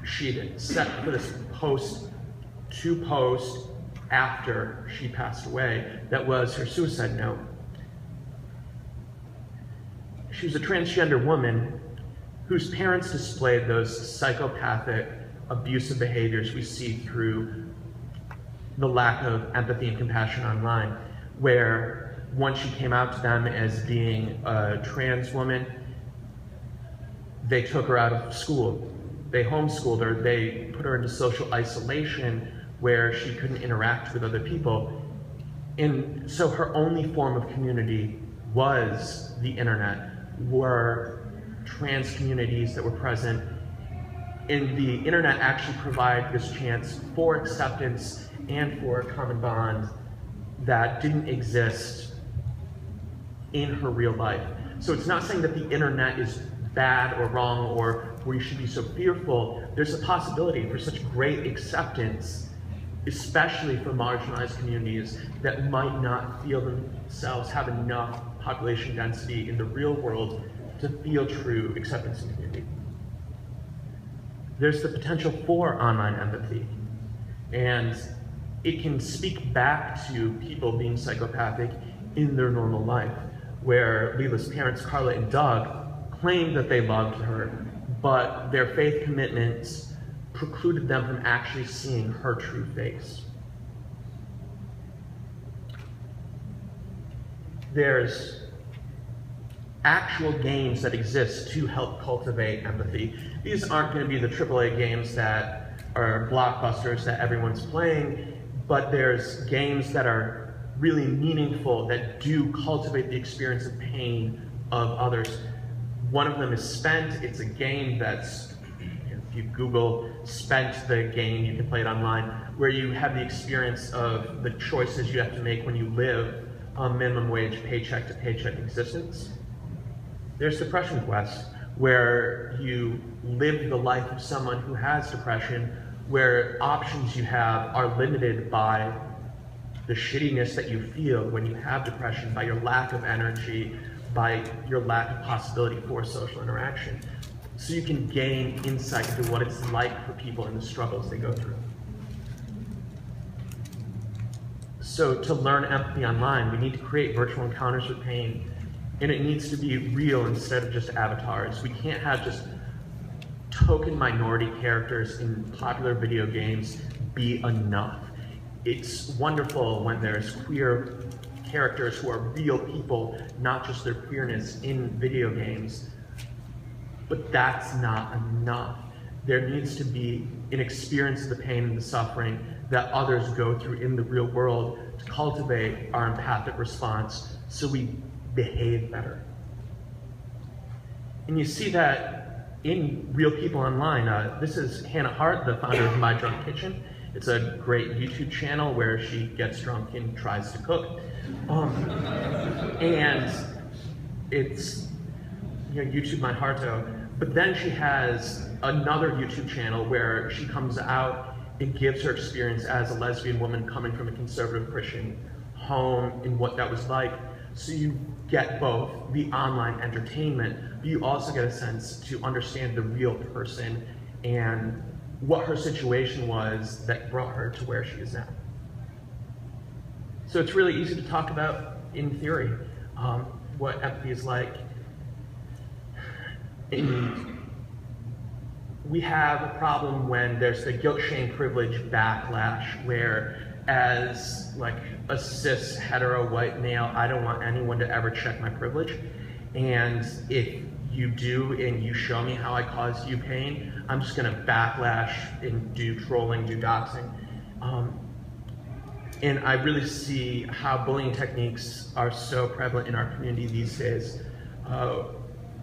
she'd set for this post to post after she passed away. That was her suicide note. She was a transgender woman whose parents displayed those psychopathic, abusive behaviors we see through the lack of empathy and compassion online, where once she came out to them as being a trans woman, they took her out of school. They homeschooled her. They put her into social isolation where she couldn't interact with other people. And so her only form of community was the internet, were trans communities that were present. And the internet actually provided this chance for acceptance and for a common bond that didn't exist in her real life. So it's not saying that the internet is bad or wrong or we should be so fearful. There's a possibility for such great acceptance, especially for marginalized communities that might not feel themselves have enough population density in the real world to feel true acceptance and community. There's the potential for online empathy, and it can speak back to people being psychopathic in their normal life, where Leila's parents, Carla and Doug, claimed that they loved her, but their faith commitments precluded them from actually seeing her true face. There's actual games that exist to help cultivate empathy. These aren't going to be the AAA games that are blockbusters that everyone's playing, but there's games that are really meaningful that do cultivate the experience of pain of others. One of them is Spent. It's a game that's, if you Google Spent the game, you can play it online, where you have the experience of the choices you have to make when you live a minimum wage paycheck to paycheck existence. There's Depression Quest, where you live the life of someone who has depression, where options you have are limited by the shittiness that you feel when you have depression, by your lack of energy, by your lack of possibility for social interaction. So you can gain insight into what it's like for people and the struggles they go through. So to learn empathy online, we need to create virtual encounters with pain, and it needs to be real instead of just avatars. We can't have just token minority characters in popular video games be enough. It's wonderful when there's queer characters who are real people, not just their queerness in video games, but that's not enough. There needs to be an experience of the pain and the suffering that others go through in the real world to cultivate our empathic response so we behave better. And you see that in Real People Online. This is Hannah Hart, the founder of My Drunk Kitchen. It's a great YouTube channel where she gets drunk and tries to cook. And it's, you know, YouTube My Hearto. But then she has another YouTube channel where she comes out and gives her experience as a lesbian woman coming from a conservative Christian home and what that was like. So you get both the online entertainment, but you also get a sense to understand the real person and what her situation was that brought her to where she is now. So it's really easy to talk about in theory what empathy is like. And we have a problem when there's the guilt, shame, privilege backlash, where as like a cis hetero white male, I don't want anyone to ever check my privilege. And if you do and you show me how I caused you pain, I'm just gonna backlash and do trolling, do doxing. And I really see how bullying techniques are so prevalent in our community these days.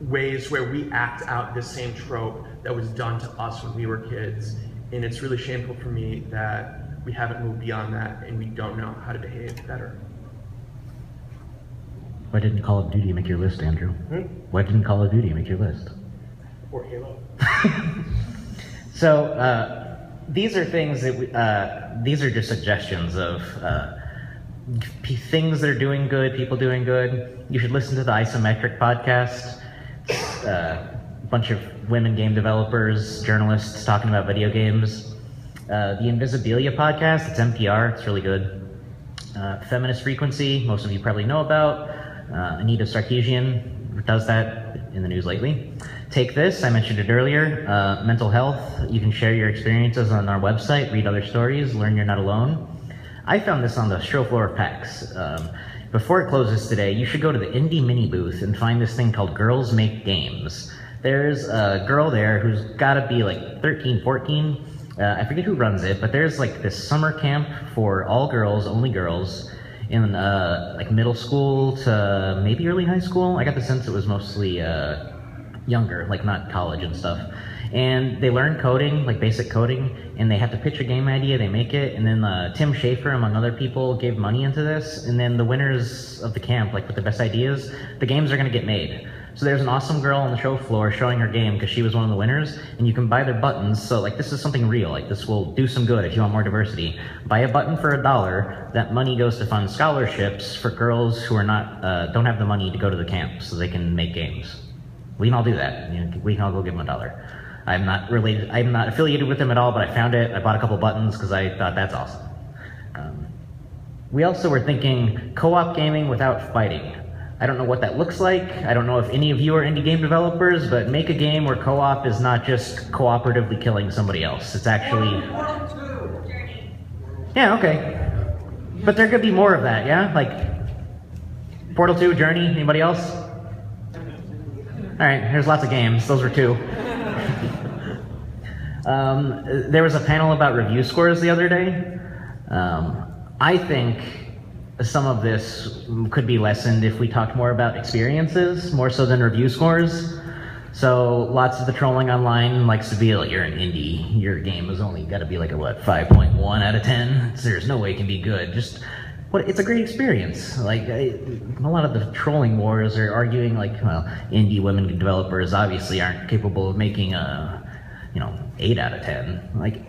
Ways where we act out the same trope that was done to us when we were kids. And it's really shameful for me that we haven't moved beyond that and we don't know how to behave better. Why didn't Call of Duty make your list, Andrew? Why didn't Call of Duty make your list? Or Halo. So these are things that these are just suggestions of things that are doing good, people doing good. You should listen to the Isometric podcast. A bunch of women game developers, journalists talking about video games. The Invisibilia podcast, it's NPR, it's really good. Feminist Frequency, most of you probably know about. Anita Sarkeesian does that in the news lately. Take This, I mentioned it earlier. Mental health, you can share your experiences on our website, read other stories, learn you're not alone. I found this on the show floor of PAX. Before it closes today, you should go to the Indie Mini booth and find this thing called Girls Make Games. There's a girl there who's gotta be like 13, 14. I forget who runs it, but there's like this summer camp for all girls, only girls, in like middle school to maybe early high school. I got the sense it was mostly younger, like not college and stuff. And they learn coding, like basic coding, and they have to pitch a game idea, they make it, and then Tim Schafer, among other people, gave money into this, and then the winners of the camp, like with the best ideas, the games are gonna get made. So there's an awesome girl on the show floor showing her game because she was one of the winners, and you can buy their buttons, so like this is something real, like this will do some good if you want more diversity. Buy a button for $1, that money goes to fund scholarships for girls who are not, don't have the money to go to the camp so they can make games. We can all do that, you know, we can all go give them $1. I'm not related, I'm not affiliated with them at all, but I found it, I bought a couple buttons because I thought that's awesome. We also were thinking co-op gaming without fighting. I don't know what that looks like. I don't know if any of you are indie game developers, but make a game where co-op is not just cooperatively killing somebody else. It's actually... Yeah, okay. But there could be more of that, yeah? Like, Portal 2, Journey, anybody else? All right, here's lots of games. Those were 2. There was a panel about review scores the other day. I think some of this could be lessened if we talked more about experiences, more so than review scores. So lots of the trolling online likes to be like, you're an indie, your game has only got to be like a, what, 5.1 out of 10? There's no way it can be good. Just, what, it's a great experience. Like, a lot of the trolling wars are arguing like, well, indie women developers obviously aren't capable of making a, 8 out of 10. Like,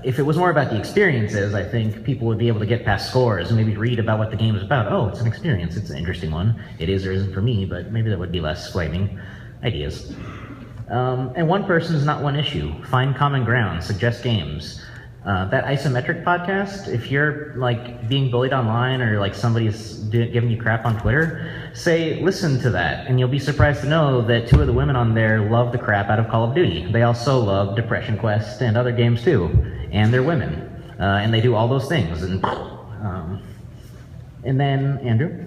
if it was more about the experiences, I think people would be able to get past scores and maybe read about what the game is about. Oh, it's an experience, it's an interesting one. It is or isn't for me, but maybe that would be less flaming ideas. And one person is not one issue. Find common ground, suggest games. That isometric podcast, if you're like being bullied online or like somebody's giving you crap on Twitter, say, listen to that, and you'll be surprised to know that 2 of the women on there love the crap out of Call of Duty. They also love Depression Quest and other games too, and they're women, and they do all those things. And then Andrew,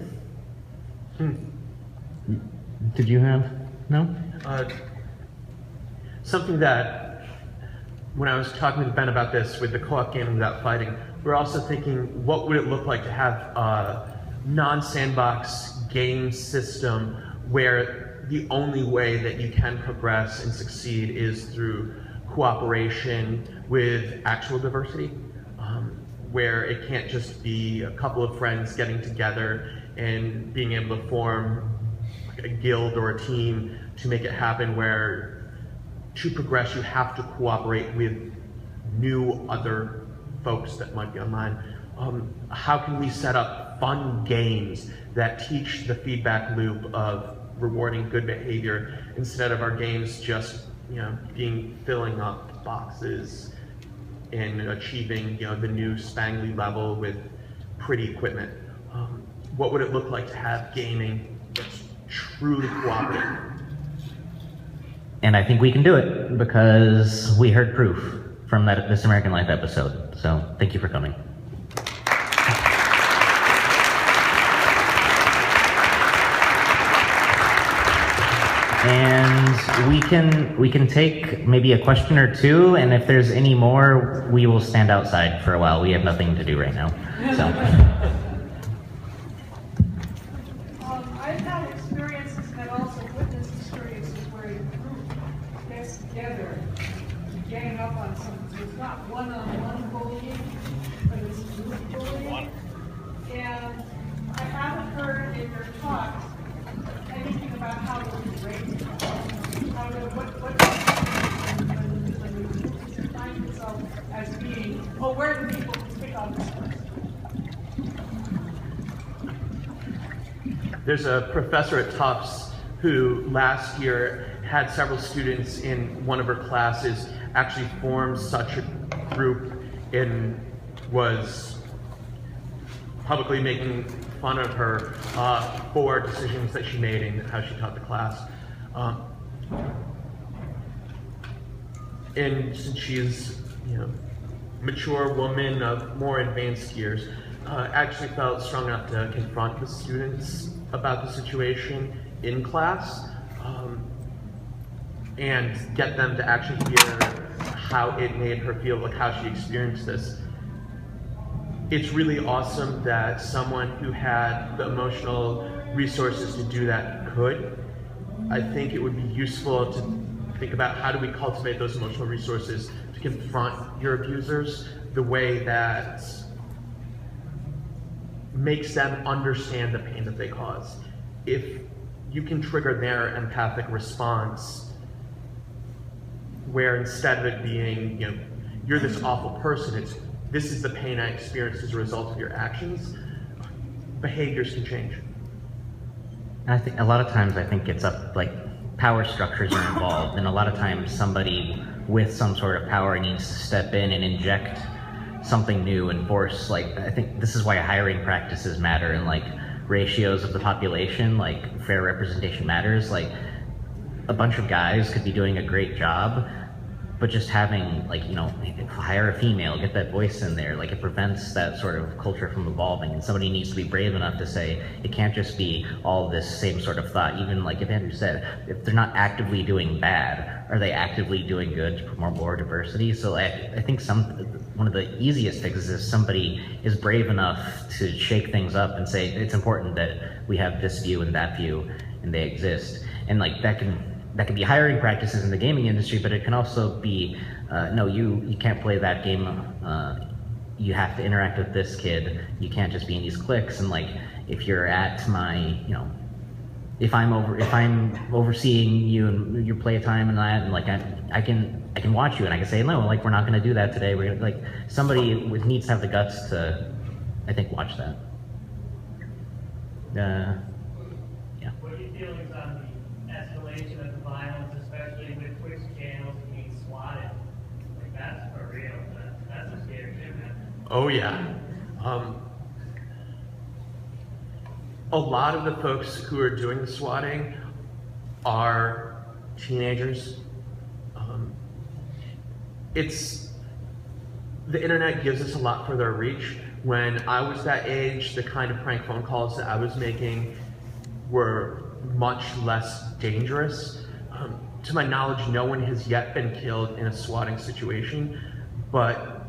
did you have no? Something that, when I was talking with Ben about this, with the co-op game without fighting, we're also thinking, what would it look like to have a non-sandbox game system where the only way that you can progress and succeed is through cooperation with actual diversity, where it can't just be a couple of friends getting together and being able to form a guild or a team to make it happen, where to progress, you have to cooperate with new other folks that might be online. How can we set up fun games that teach the feedback loop of rewarding good behavior instead of our games just, filling up boxes and achieving, the new spangly level with pretty equipment? What would it look like to have gaming that's truly cooperative? And I think we can do it because we heard proof from that This American Life episode. So thank you for coming. And we can take maybe a question or two, and if there's any more, we will stand outside for a while. We have nothing to do right now. So. I've had experiences and I've also witnessed experiences where a group gets together to gang up on something. So it's not one-on-one bullying, but it's group bullying. And I haven't heard in your talks anything about how to raise it. What when you find yourself as being, where do people pick on this person? There's a professor at Tufts who last year had several students in one of her classes actually form such a group and was publicly making fun of her for decisions that she made and how she taught the class. And since she's, mature woman of more advanced years, actually felt strong enough to confront the students about the situation in class and get them to actually hear how it made her feel, like how she experienced this. It's really awesome that someone who had the emotional resources to do that could. I think it would be useful to think about how do we cultivate those emotional resources to confront your abusers the way that makes them understand the pain that they cause. If you can trigger their empathic response, where instead of it being, you're this awful person, it's this is the pain I experienced as a result of your actions, behaviors can change. I think a lot of times it's up, like, power structures are involved, and a lot of times somebody with some sort of power needs to step in and inject something new and force, I think this is why hiring practices matter, and ratios of the population, fair representation matters. A bunch of guys could be doing a great job, but just having, hire a female, get that voice in there, it prevents that sort of culture from evolving, and somebody needs to be brave enough to say, it can't just be all this same sort of thought. Even if Andrew said, if they're not actively doing bad, are they actively doing good to promote more diversity? So I think one of the easiest fixes is somebody is brave enough to shake things up and say, it's important that we have this view and that view, and they exist. And that can be hiring practices in the gaming industry, but it can also be, no, you can't play that game. You have to interact with this kid. You can't just be in these cliques. And if you're at my, if I'm overseeing you and your play time and that, and I can watch you and I can say, no, we're not going to do that today. We're gonna, somebody needs to have the guts to, I think, watch that. Yeah. What are your feelings on the escalation of the violence, especially with Twitch channels being swatted? That's for real. That's a Oh yeah. A lot of the folks who are doing the swatting are teenagers. The internet gives us a lot further reach. When I was that age, the kind of prank phone calls that I was making were much less dangerous. To my knowledge, no one has yet been killed in a swatting situation, but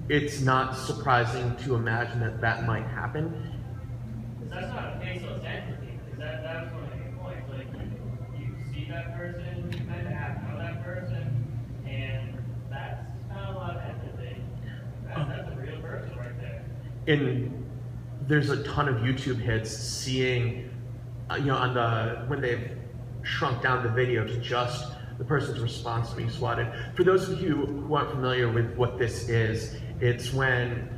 it's not surprising to imagine that that might happen. That's not a faceless entity, because that's one of the points. Like, you see that person, you kind of have to know that person, and that's not a lot of empathy. That's a real person right there. And there's a ton of YouTube hits seeing, when they've shrunk down the video to just the person's response to being swatted. For those of you who aren't familiar with what this is, it's when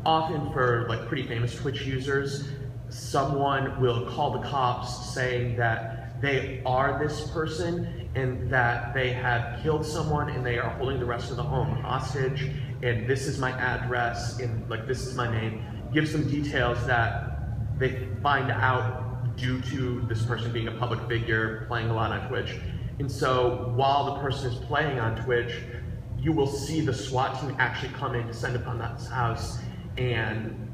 often for like pretty famous Twitch users, someone will call the cops saying that they are this person and that they have killed someone and they are holding the rest of the home hostage, and this is my address and like this is my name. Gives them details that they find out due to this person being a public figure playing a lot on Twitch. And so while the person is playing on Twitch, you will see the SWAT team actually come in, descend upon that house, and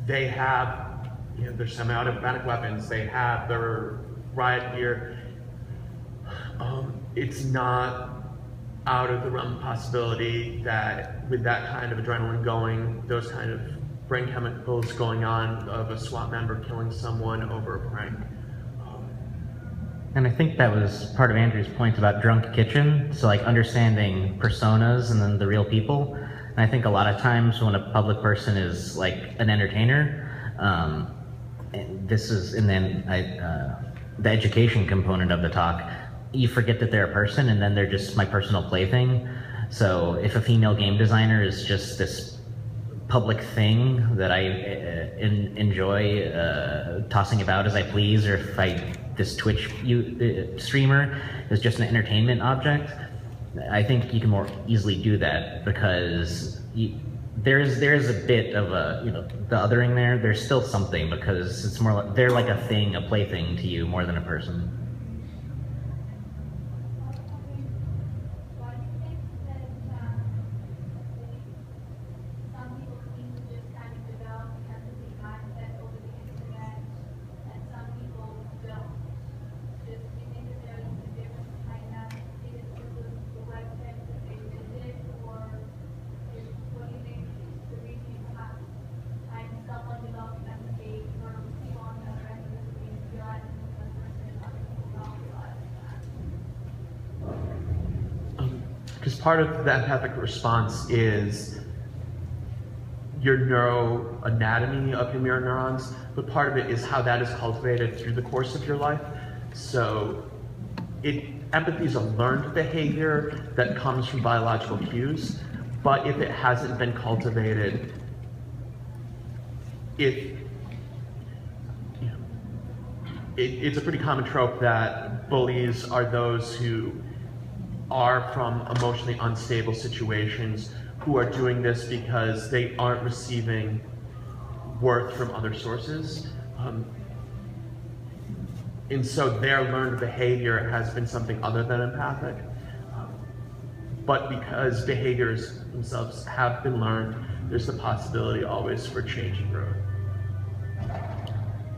they have their semi-automatic weapons, they have their riot gear. It's not out of the realm of possibility that with that kind of adrenaline going, those kind of brain chemicals going on of a SWAT member killing someone over a prank. And I think that was part of Andrew's point about drunk kitchen. So like understanding personas and then the real people. And I think a lot of times when a public person is like an entertainer, the education component of the talk, you forget that they're a person and then they're just my personal plaything. So if a female game designer is just this public thing that I enjoy tossing about as I please, or if this Twitch streamer is just an entertainment object, I think you can more easily do that because there is a bit of the othering there. There's still something because it's more like they're like a thing, a plaything to you more than a person. Because part of the empathic response is your neuroanatomy of your mirror neurons, but part of it is how that is cultivated through the course of your life. So empathy is a learned behavior that comes from biological cues, but if it hasn't been cultivated, it's a pretty common trope that bullies are those who are from emotionally unstable situations, who are doing this because they aren't receiving worth from other sources. And so their learned behavior has been something other than empathic. But because behaviors themselves have been learned, there's the possibility always for change and growth.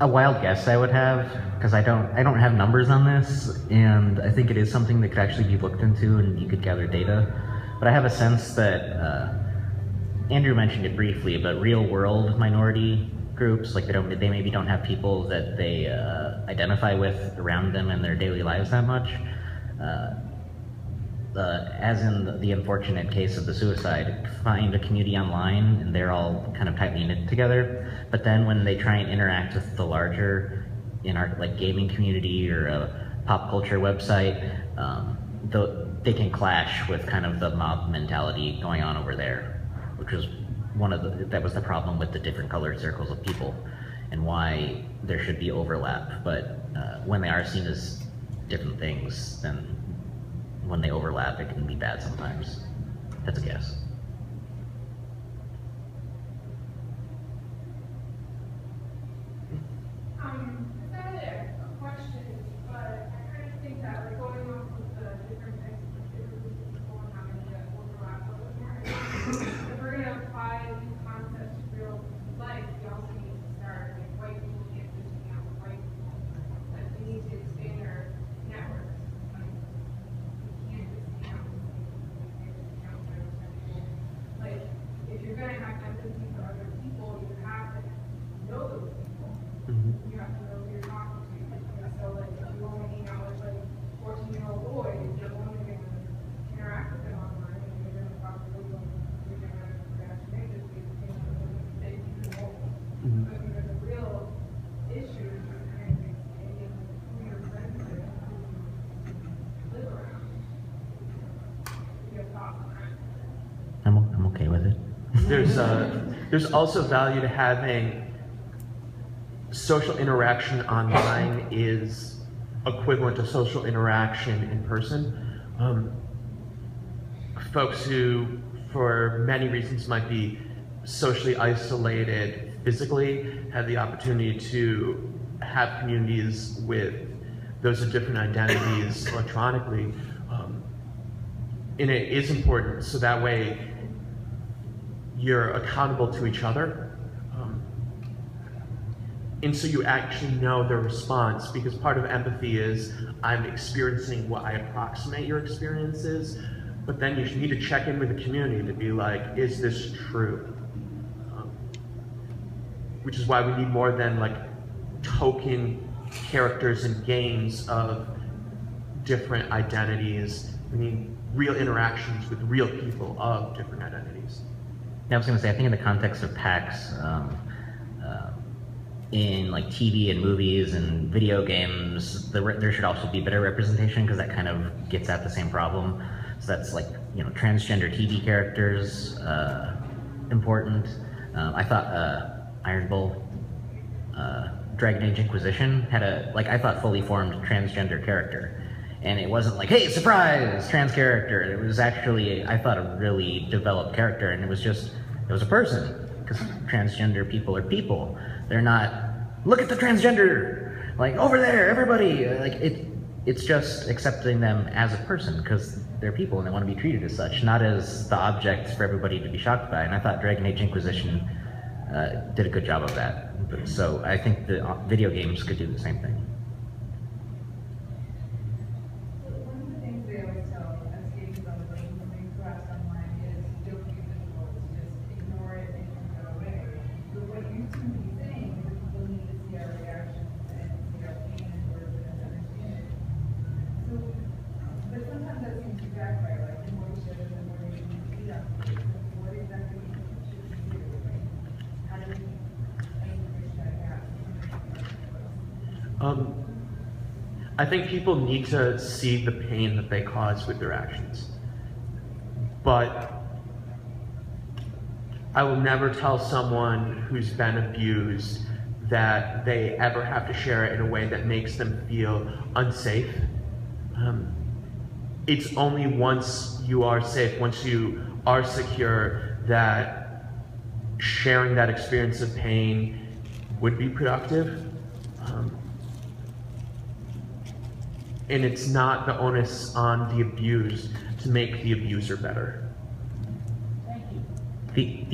A wild guess I would have, because I don't have numbers on this, and I think it is something that could actually be looked into and you could gather data. But I have a sense that Andrew mentioned it briefly, but real world minority groups, like they maybe don't have people that they identify with around them in their daily lives that much. As in the unfortunate case of the suicide, find a community online and they're all kind of tightly knit together. But then when they try and interact with the larger, in our like gaming community or a pop culture website, they can clash with kind of the mob mentality going on over there, which was that was the problem with the different colored circles of people and why there should be overlap. But when they are seen as different things, then when they overlap, it can be bad sometimes. That's a guess. It's not really a question, but I kind of think that like going off with the different types of activities people and having to overlap a little more. If we're gonna apply these concepts to real life, we also need to start like white people can't just hang out with white people. Like we need to expand our networks. Like we can't just hang out with people. We can't just hang out with other people. Like if you're gonna have empathy for other people, you have to know those people. You have to know who you're talking to. And so, like, if you only hang out with, like, 14-year-old boys, you're only going to interact with them online, and you're going to probably you're going to make this big thing that you can hold. But because the real issue is just kind of expanding who your friends are and who you live around. Your thoughts on that? I'm okay with it. There's also value to having social interaction online is equivalent to social interaction in person. Folks who, for many reasons, might be socially isolated physically have the opportunity to have communities with those of different identities electronically. And it is important, so that way you're accountable to each other. And so you actually know their response, because part of empathy is I'm experiencing what I approximate your experience is, but then you need to check in with the community to be like, is this true? Which is why we need more than like token characters in games of different identities. We need real interactions with real people of different identities. Yeah, I was going to say, I think in the context of PAX, in like TV and movies and video games, there should also be better representation, because that kind of gets at the same problem. So that's like, you know, transgender TV characters, important. I thought Iron Bull, Dragon Age Inquisition had a, like, I thought fully formed transgender character. And it wasn't like, hey, surprise, trans character. It was actually, I thought, a really developed character, and it was a person, because transgender people are people. They're not, look at the transgender, like, over there, everybody. Like, it's just accepting them as a person, because they're people and they want to be treated as such, not as the objects for everybody to be shocked by. And I thought Dragon Age Inquisition did a good job of that. So I think the video games could do the same thing. One of the things they always tell as games developers when they class online is don't use visuals, just ignore it and go away. But what you seem to be saying is that people need to see our reactions and see our pain in order for them to understand it. So, but sometimes that seems to backfire, like the more we show them, the more they can see us. What exactly should we do? Like, how do we bridge that gap? I think people need to see the pain that they cause with their actions. But I will never tell someone who's been abused that they ever have to share it in a way that makes them feel unsafe. It's only once you are safe, once you are secure, that sharing that experience of pain would be productive. And it's not the onus on the abused to make the abuser better. Thank you.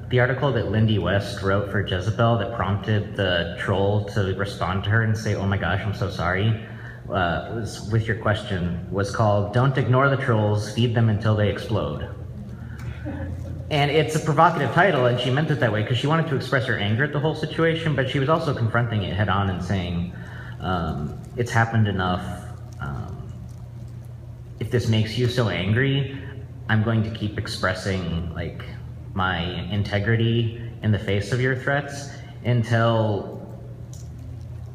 The article that Lindy West wrote for Jezebel that prompted the troll to respond to her and say, oh my gosh, I'm so sorry, was with your question, was called Don't Ignore the Trolls, Feed Them Until They Explode. And it's a provocative title, and she meant it that way because she wanted to express her anger at the whole situation, but she was also confronting it head on and saying, it's happened enough. If this makes you so angry, I'm going to keep expressing like my integrity in the face of your threats until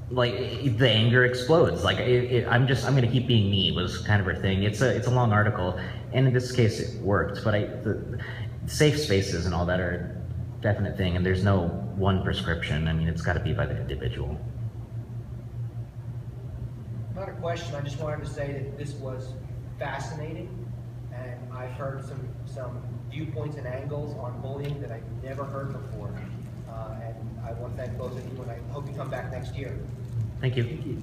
like the anger explodes. Like I'm going to keep being me was kind of her thing. It's a long article, and in this case it worked. But the safe spaces and all that are a definite thing, and there's no one prescription. I mean, it's got to be by the individual. Not a question, I just wanted to say that this was fascinating, and I've heard some viewpoints and angles on bullying that I've never heard before. And I want to thank both of you, and I hope you come back next year. Thank you.